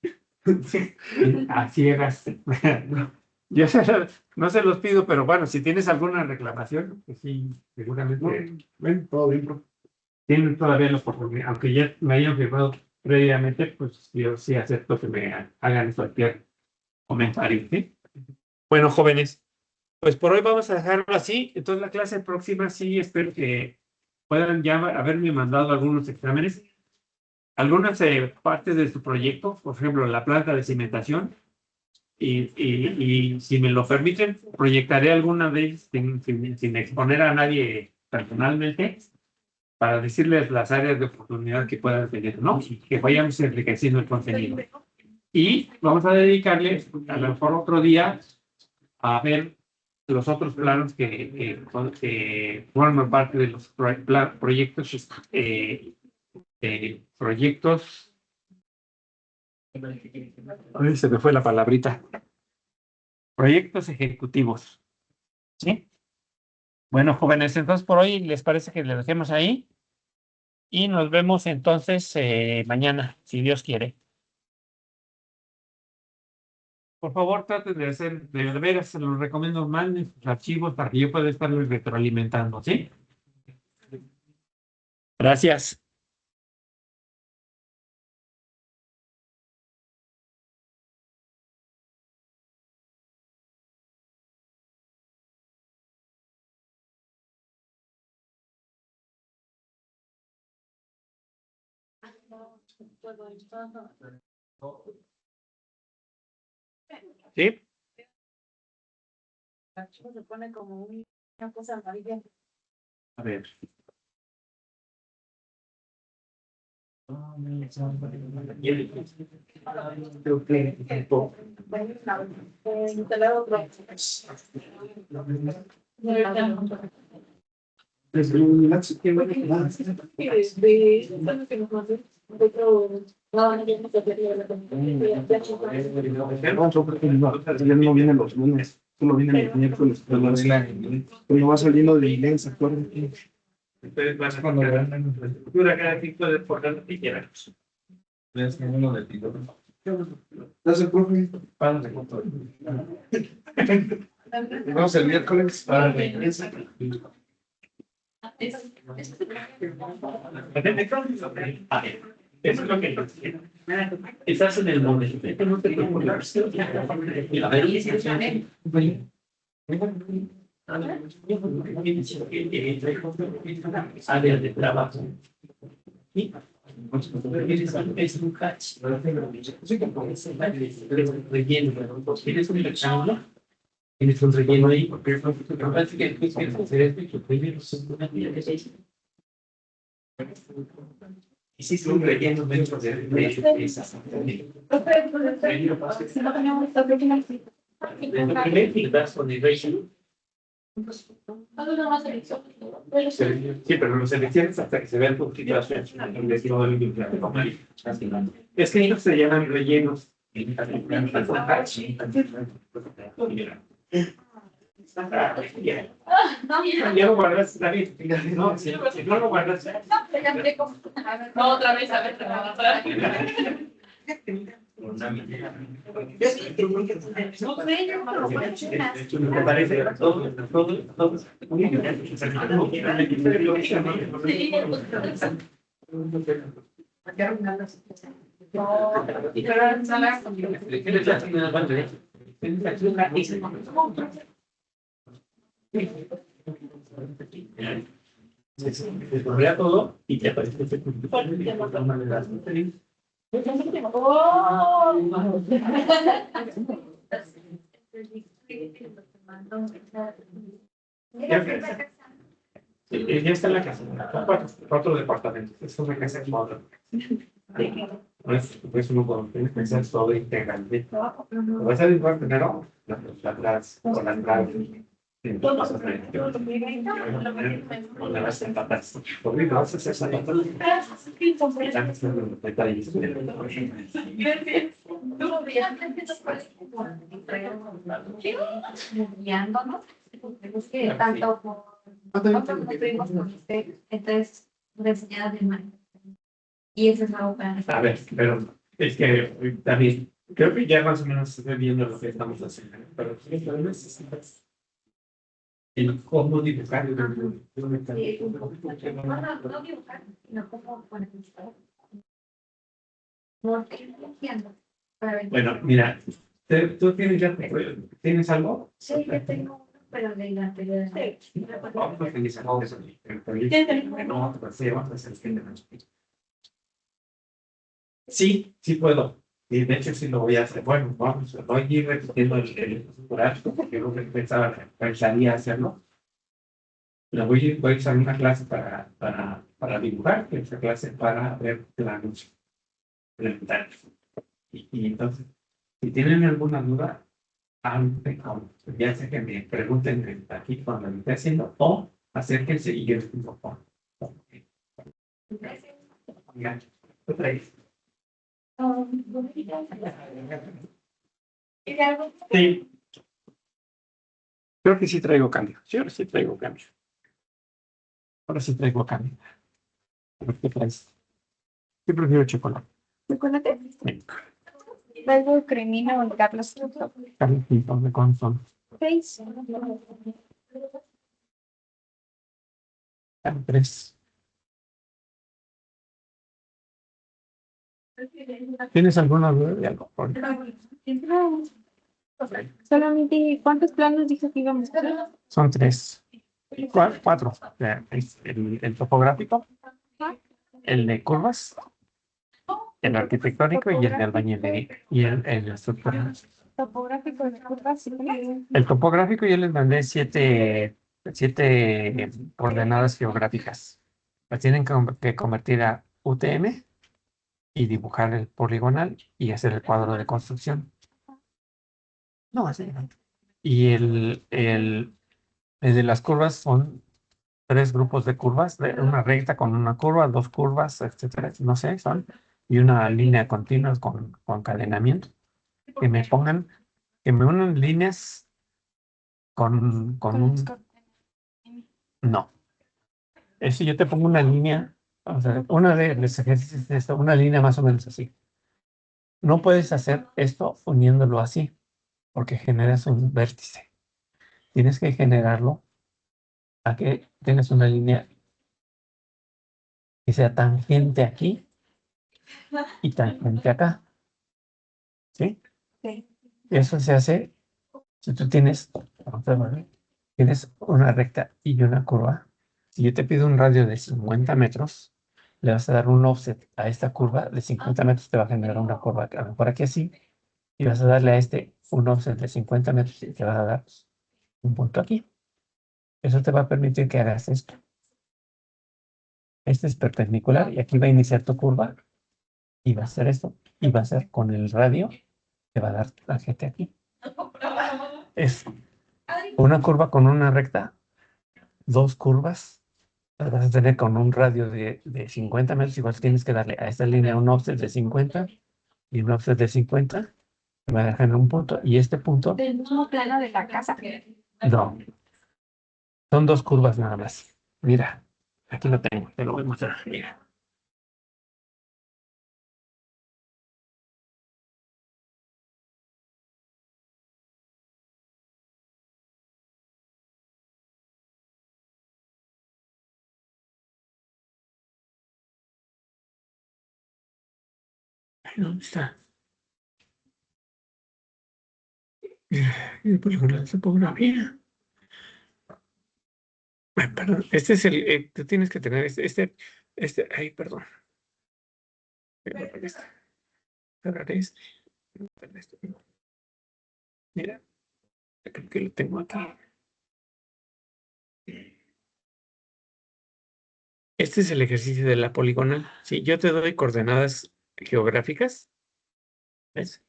a ciegas. Yo no se los pido, pero bueno, si tienes alguna reclamación, pues sí, seguramente Ven, todo bien, profe. tienen todavía la oportunidad. Aunque ya me hayan firmado previamente, pues yo sí acepto que me hagan cualquier comentario, ¿sí? Bueno, jóvenes, pues por hoy vamos a dejarlo así. Entonces la clase próxima sí espero que puedan ya haberme mandado algunos exámenes, algunas partes de su proyecto, por ejemplo, la planta de cimentación, y si me lo permiten, proyectaré alguna de ellas sin exponer a nadie personalmente, para decirles las áreas de oportunidad que puedan tener, ¿no? Y que vayamos enriqueciendo el contenido. Y vamos a dedicarle a lo mejor otro día a ver los otros planos que forman parte de los proyectos, proyectos. Ay, se me fue la palabrita. Proyectos ejecutivos. ¿Sí? Bueno, jóvenes, entonces por hoy les parece que le dejemos ahí y nos vemos entonces mañana, si Dios quiere. Por favor, traten de hacer, de veras, se los recomiendo, manden sus archivos para que yo pueda estarlos retroalimentando, ¿sí? Gracias. ¿Sí? Se pone como una cosa amarilla. A ver. Ya no vienen los lunes, solo vienen los miércoles. Cuando va saliendo de iglesia, acuérdense. Ustedes van a cuando vean la estructura, cada quien puede poner lo que quieran. Es uno de ti. Gracias, profe. Padre, vamos el miércoles para la iglesia. Eso es lo que estás en el momento. No te preocupes. Área de trabajo. Es un catch. Tienes un rectángulo. Tienes un relleno ahí, porque lo que pasa es que tú quieres hacer esto y que primero son una pieza. Hiciste un relleno dentro de esas. Y das con el relleno. Sí, pero lo seleccionas hasta que se vea un poquito la es que ellos se llaman rellenos. Ya lo guardas, David. No, si no lo guardas. No, otra vez, a ver. Me parece todos. Se correa todo y te aparece este punto. Ya está en la casa, cuatro departamentos. Es una casa de cuatro. Pues uno con pensar todo integralmente. Lo vas a dibujar primero las con las claves. Donde vas a empatar. Porque vas a hacer esa Guiándonos, es que tanto nosotros no tuvimos con usted, entonces una enseñada de mano. Y eso es algo para a ver, pero es que también creo que ya más o menos estoy viendo lo que estamos haciendo, pero necesitas el cómo dibujar. no dibujar, sino como con el no entiendo. Bueno, mira, ¿tú tienes ya tienes algo? Sí, yo tengo uno, pero de la anterior. Vamos a utilizar eso. El proyecto. No, pues sí, vamos a hacer el fin de noche. Sí, sí puedo. Y de hecho sí lo voy a hacer. Bueno, vamos, voy a ir repitiendo el estructural, porque yo pensaría hacerlo. Pero voy a usar una clase para dibujar, y otra clase para ver planos elementales. Y entonces, si tienen alguna duda, ya sea que me pregunten aquí cuando lo esté haciendo, o acérquense y yo les digo. Ya, otra vez. Sí. Creo que sí traigo cambio. Sí, ahora sí traigo cambio. Ahora sí traigo cambio. ¿Qué traes? Yo prefiero chocolate. ¿Chocolate? Sí. Traigo cremina o Carlos. Carlitos de Consol. 6. Tres. ¿Tienes alguna duda de algo? Solamente, ¿cuántos planos dijo que íbamos a hacer? Son tres. Cuatro. Es el topográfico, el de curvas, el arquitectónico y el de albañilería y el estructural. Topográfico de curvas. El topográfico yo les mandé siete coordenadas geográficas. Las tienen que convertir a UTM y dibujar el poligonal y hacer el cuadro de construcción. No, así. Y el de las curvas son tres grupos de curvas, una recta con una curva, dos curvas, etcétera, no sé, son, y una línea continua con cadenamiento. Que me pongan, que me unan líneas con un... No. Es si yo te pongo una línea, o sea, una de los ejercicios es esto, una línea más o menos así. No puedes hacer esto uniéndolo así, porque generas un vértice. Tienes que generarlo a que tengas una línea que sea tangente aquí y tangente acá. ¿Sí? Sí. Eso se hace si tú tienes una recta y una curva. Si yo te pido un radio de 50 metros, le vas a dar un offset a esta curva de 50 metros, te va a generar una curva a lo mejor aquí así, y vas a darle a este un offset de 50 metros y te vas a dar un punto aquí. Eso te va a permitir que hagas esto. Este es perpendicular y aquí va a iniciar tu curva y va a ser esto. Y va a ser con el radio, te va a dar la gente aquí. Es una curva con una recta, dos curvas, las vas a tener con un radio de 50 metros. Igual tienes que darle a esta línea un offset de 50 y un offset de 50. Te va a dejar en un punto. Y este punto, Del mismo plano de la casa. no, son dos curvas nada más. Mira, aquí lo tengo, te lo voy a mostrar. Mira. ¿Dónde está? El polígono de topografía. Perdón, este es tú tienes que tener ay, perdón. Cerrar este. Mira, creo que lo tengo aquí. Este es el ejercicio de la poligonal. Si yo te doy coordenadas geográficas, ¿ves?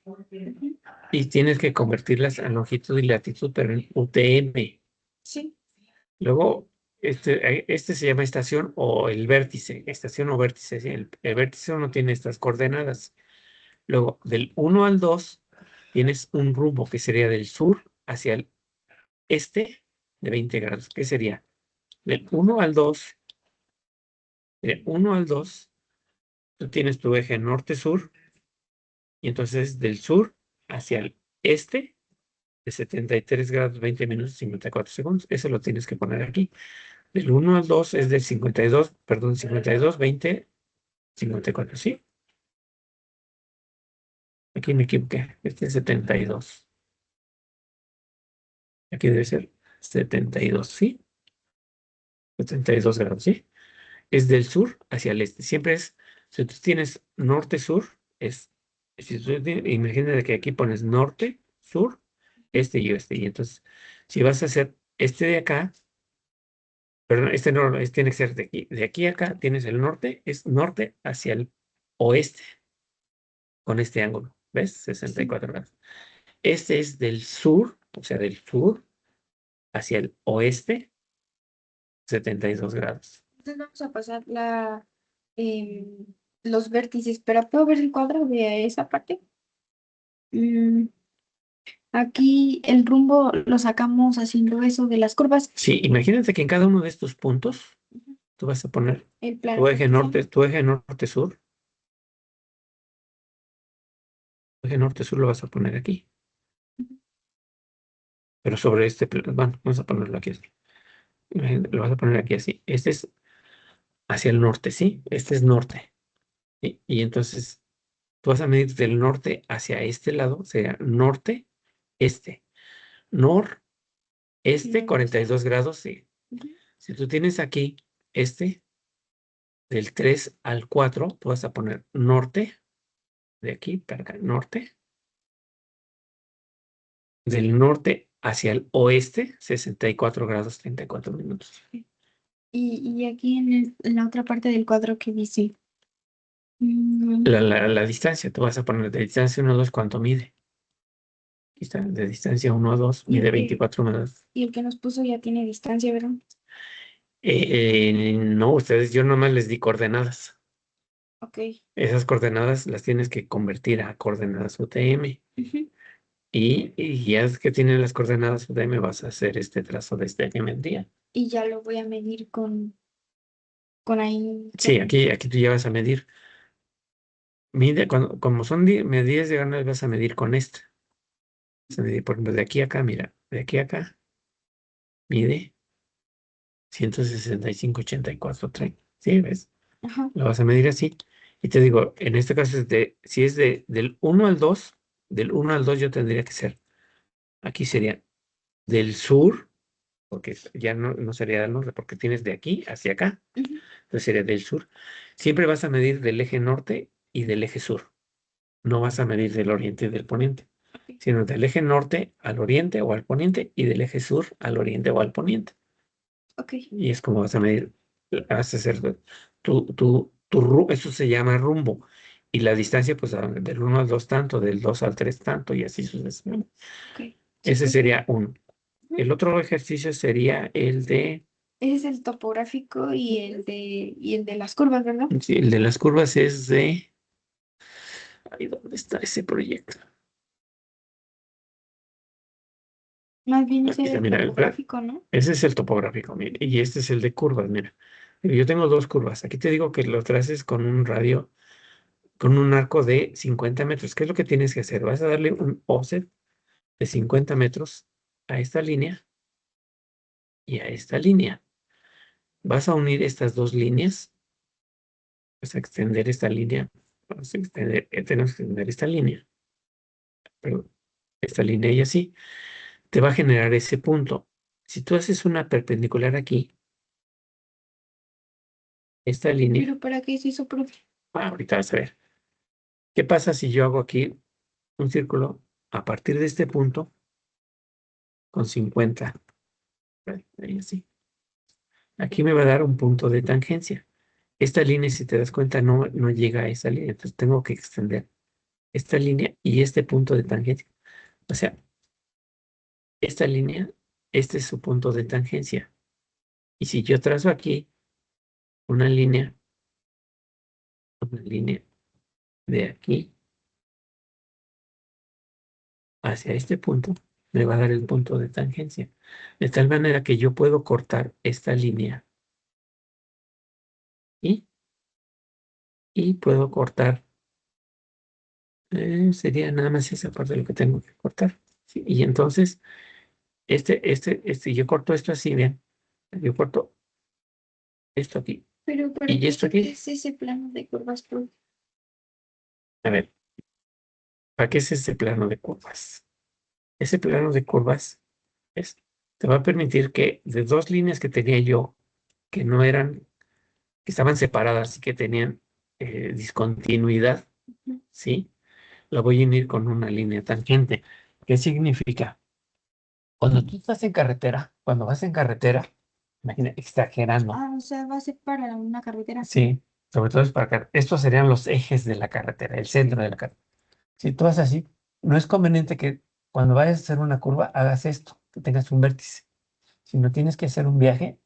Y tienes que convertirlas a longitud y latitud, pero en UTM. Sí. Luego, este se llama estación o el vértice, estación o vértice. ¿Sí? El vértice no tiene estas coordenadas. Luego, del 1 al 2, tienes un rumbo que sería del sur hacia el este de 20 grados. ¿Qué sería? Del 1 al 2, del 1 al 2, tú tienes tu eje norte-sur, y entonces del sur hacia el este de 73 grados, 20 minutos, 54 segundos. Eso lo tienes que poner aquí. Del 1 al 2 es del 52, perdón, 52, 20, 54, ¿sí? Aquí me equivoqué. Este es 72. Aquí debe ser 72, ¿sí? 72 grados, ¿sí? Es del sur hacia el este. Siempre es, si tú tienes norte-sur, imagínate que aquí pones norte, sur, este y oeste. Y entonces, si vas a hacer este de acá, perdón, este no, tiene que ser de aquí a acá, tienes el norte, es norte hacia el oeste, con este ángulo, ¿ves? 64 grados. Este es del sur, o sea, del sur hacia el oeste, 72 grados. Entonces vamos a pasar los vértices, pero ¿puedo ver el cuadro de esa parte? Mm, aquí el rumbo lo sacamos haciendo eso de las curvas. Sí, imagínate que en cada uno de estos puntos tú vas a poner El plano. tu eje norte-sur. Tu eje norte-sur lo vas a poner aquí. Pero sobre bueno, vamos a ponerlo aquí así. Lo vas a poner aquí así. Este es hacia el norte, ¿sí? Este es norte. ¿Sí? Y entonces tú vas a medir del norte hacia este lado, sería norte, este. Este, 42 grados, sí. Si tú tienes aquí este, del 3 al 4, tú vas a poner norte, de aquí para acá, norte. Del norte hacia el oeste, 64 grados, 34 minutos. Y aquí en la otra parte del cuadro que dice. La distancia, tú vas a poner de distancia 1 a 2, ¿cuánto mide? Aquí está, de distancia 1 a 2, mide 24 minutos. Y el que nos puso ya tiene distancia, ¿verdad? No, ustedes, yo nomás les di coordenadas. Ok. Esas coordenadas las tienes que convertir a coordenadas UTM. Y ya que tienen las coordenadas UTM, vas a hacer este trazo de este geometría. Y ya lo voy a medir con ahí. Sí, aquí tú ya vas a medir. Como son medidas diagonales, vas a medir con esta. Vas a medir, por ejemplo, de aquí a acá, mira, de aquí a acá, mide 165,84, 30. ¿Sí? ¿Ves? Ajá. Lo vas a medir así. Y te digo, en este caso, si es del 1 al 2, del 1 al 2 yo tendría que ser, aquí sería del sur, porque ya no sería del norte, porque tienes de aquí hacia acá. Entonces sería del sur. Siempre vas a medir del eje norte y del eje sur. No vas a medir del oriente y del poniente, sino del eje norte al oriente o al poniente y del eje sur al oriente o al poniente. Ok. Y es como vas a medir, vas a hacer eso se llama rumbo. Y la distancia, pues del 1 al 2 tanto, del 2 al 3 tanto, y así sucesivamente. Okay. Ese sería uno. El otro ejercicio sería el de... Ese es el topográfico y el de las curvas, ¿verdad? Sí, el de las curvas es de... Ahí, ¿dónde está ese proyecto? Más bien ese Aquí es está, el mira, topográfico, ¿no? ese es el topográfico, mira, y este es el de curvas, mira. Yo tengo dos curvas. Aquí te digo que lo traces con un radio, con un arco de 50 metros. ¿Qué es lo que tienes que hacer? Vas a darle un offset de 50 metros a esta línea y a esta línea. Vas a unir estas dos líneas. Vas a extender esta línea Vamos a extender, tenemos que extender esta línea. Perdón, esta línea y así. Te va a generar ese punto. Si tú haces una perpendicular aquí, esta línea, Pero ¿para qué se hizo, profe? ahorita vas a ver. ¿Qué pasa si yo hago aquí un círculo a partir de este punto con 50? Ahí así. Aquí me va a dar un punto de tangencia. Esta línea, si te das cuenta, no llega a esa línea. Entonces tengo que extender esta línea y este punto de tangencia. O sea, esta línea, este es su punto de tangencia. Y si yo trazo aquí una línea de aquí hacia este punto, me va a dar el punto de tangencia. De tal manera que yo puedo cortar esta línea y, puedo cortar, sería nada más esa parte de lo que tengo que cortar. ¿Sí? Y entonces, yo corto esto así, vean, yo corto esto aquí Pero ¿para y esto qué aquí. es ese plano de curvas, profe? A ver, ¿para qué es ese plano de curvas? Ese plano de curvas es, te va a permitir que de dos líneas que tenía yo, que no eran, que estaban separadas y que tenían discontinuidad, ¿sí? La voy a unir con una línea tangente. ¿Qué significa? Cuando tú estás en carretera, cuando vas en carretera, imagina, exagerando, Ah, o sea, va a ser para una carretera. sí, sobre todo es para estos serían los ejes de la carretera, el centro de la carretera. Si tú vas así, no es conveniente que cuando vayas a hacer una curva hagas esto, que tengas un vértice, sino tienes que hacer un viaje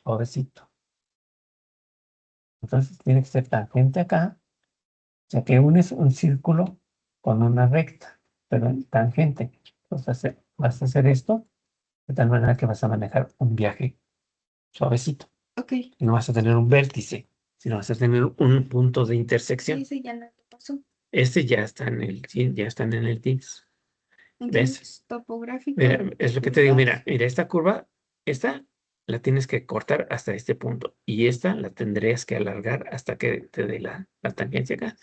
suavecito. Entonces tiene que ser tangente acá, o sea que unes un círculo con una recta, pero en tangente. Entonces vas a hacer esto de tal manera que vas a manejar un viaje suavecito. Ok, Y no vas a tener un vértice, sino vas a tener un punto de intersección. ese ya no lo pasó. Este ya está en el, sí, ya están en el TIMS. ¿Ves? Entonces, topográfico. Mira, de es lo que te digo, curvas. mira, esta curva, esta la tienes que cortar hasta este punto y esta la tendrías que alargar hasta que te dé la tangencia acá,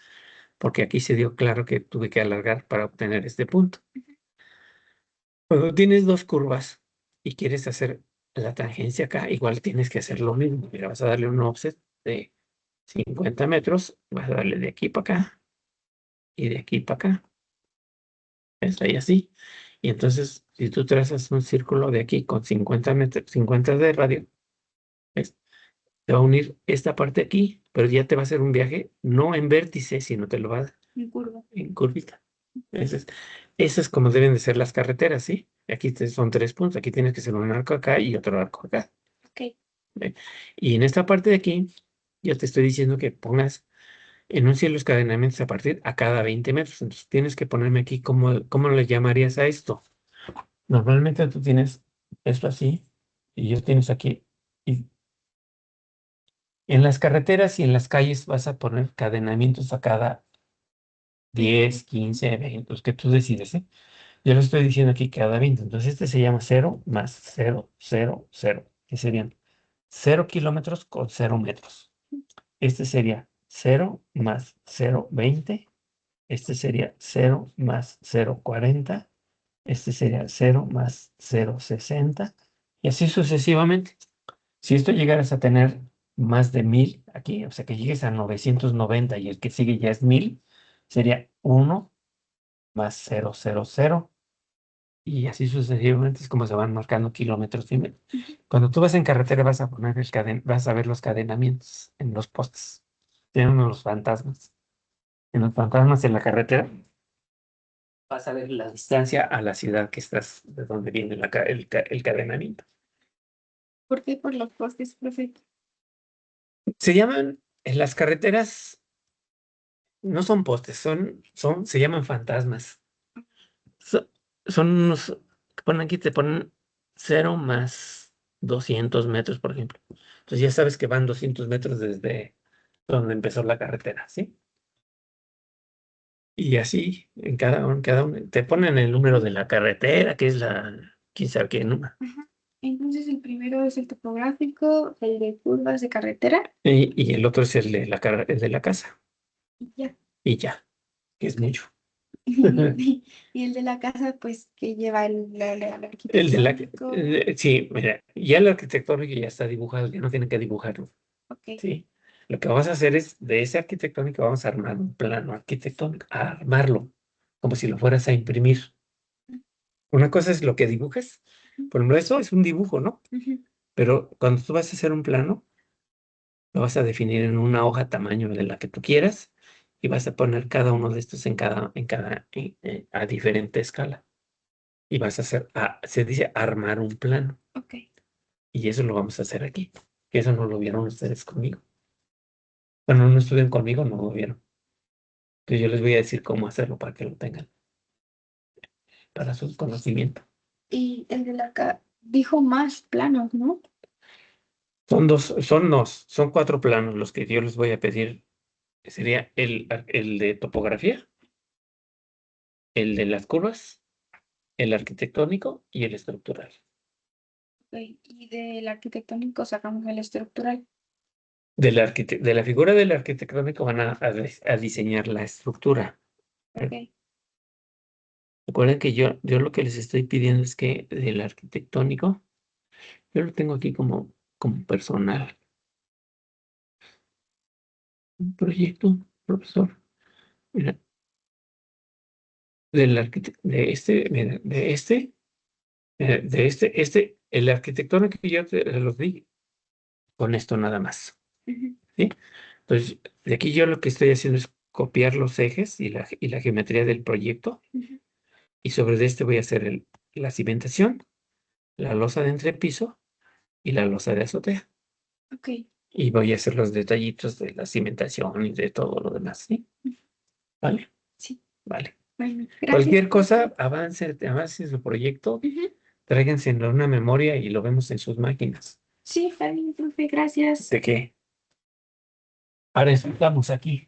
porque aquí se dio claro que tuve que alargar para obtener este punto. Cuando tienes dos curvas y quieres hacer la tangencia acá, igual tienes que hacer lo mismo. Mira, vas a darle un offset de 50 metros, vas a darle de aquí para acá y de aquí para acá. ¿Ves? Ahí así. Y entonces, si tú trazas un círculo de aquí con 50 metros, 50 de radio, ¿ves? Te va a unir esta parte aquí, pero ya te va a hacer un viaje no en vértice, sino te lo va a dar En curva. en curvita. Eso es como deben de ser las carreteras, ¿sí? Aquí son tres puntos. Aquí tienes que hacer un arco acá y otro arco acá. Ok. ¿Ve? Y en esta parte de aquí, yo te estoy diciendo que pongas en un cielo encadenamientos a partir a cada 20 metros. Entonces tienes que ponerme aquí cómo le llamarías a esto. Normalmente tú tienes esto así y yo tienes aquí. Y en las carreteras y en las calles vas a poner cadenamientos a cada 10, 15, 20, los que tú decides, ¿eh? Yo lo estoy diciendo aquí cada 20. Entonces este se llama 0 más 0, 0, 0, que serían 0 kilómetros con 0 metros. Este sería 0 más 0,20. Este sería 0 más 0,40. Este sería 0 más 0,60. Y así sucesivamente. Si esto llegaras a tener más de 1000 aquí, o sea que llegues a 990 y el que sigue ya es 1000, sería 1 más 0,00. Y así sucesivamente es como se van marcando kilómetros y metros. Cuando tú vas en carretera vas a poner vas a ver los cadenamientos en los postes. Tienen unos fantasmas. En los fantasmas en la carretera vas a ver la distancia a la ciudad que estás, de donde viene el cadenamiento. ¿Por qué? Por los postes, profe. Se llaman, en las carreteras, no son postes, se llaman fantasmas. So- Son unos, que ponen aquí, te ponen 0 más 200 metros, por ejemplo. Entonces ya sabes que van 200 metros desde donde empezó la carretera, ¿sí? Y así, en cada uno, te ponen el número de la carretera, que es quién sabe qué número. Ajá. Entonces, el primero es el topográfico, el de curvas de carretera. Y el otro es el de la casa. Y ya. y ya, que es mucho. Y el de la casa, pues, que lleva el El de la, arquitectónico. sí, mira, ya el arquitectónico ya está dibujado, ya no tienen que dibujarlo, Ok, ¿sí? Lo que vamos a hacer es, de ese arquitectónico vamos a armar un plano arquitectónico, a armarlo, como si lo fueras a imprimir. Una cosa es lo que dibujes, por ejemplo, eso es un dibujo, ¿no? ujú, Pero cuando tú vas a hacer un plano, lo vas a definir en una hoja tamaño de la que tú quieras y vas a poner cada uno de estos a diferente escala. Y vas a hacer, se dice armar un plano. ok. Y eso lo vamos a hacer aquí. Que eso no lo vieron ustedes conmigo. Bueno, no estuvieron conmigo, no lo vieron. Entonces yo les voy a decir cómo hacerlo para que lo tengan, para su conocimiento. Y el de la casa dijo más planos, ¿no? Son 4 planos los que yo les voy a pedir. Sería el de topografía, el de las curvas, el arquitectónico y el estructural. Ok, y del arquitectónico sacamos el estructural. De la figura del arquitectónico van a diseñar la estructura. Ok, Recuerden que yo lo que les estoy pidiendo es que del arquitectónico, yo lo tengo aquí como personal. Un proyecto, profesor. Mira, mira, el arquitectónico que yo te los di con esto nada más. ujú, ¿Sí? Entonces, de aquí yo lo que estoy haciendo es copiar los ejes y la geometría del proyecto, ujú, y sobre este voy a hacer la cimentación, la losa de entrepiso y la losa de azotea. ok, Y voy a hacer los detallitos de la cimentación y de todo lo demás, ¿sí? ¿Vale? sí. Vale. Bueno, gracias. Cualquier cosa, avance su proyecto, Ujú. tráiganselo en una memoria y lo vemos en sus máquinas. Sí, está bien, profe, gracias. ¿De qué? Para eso estamos aquí.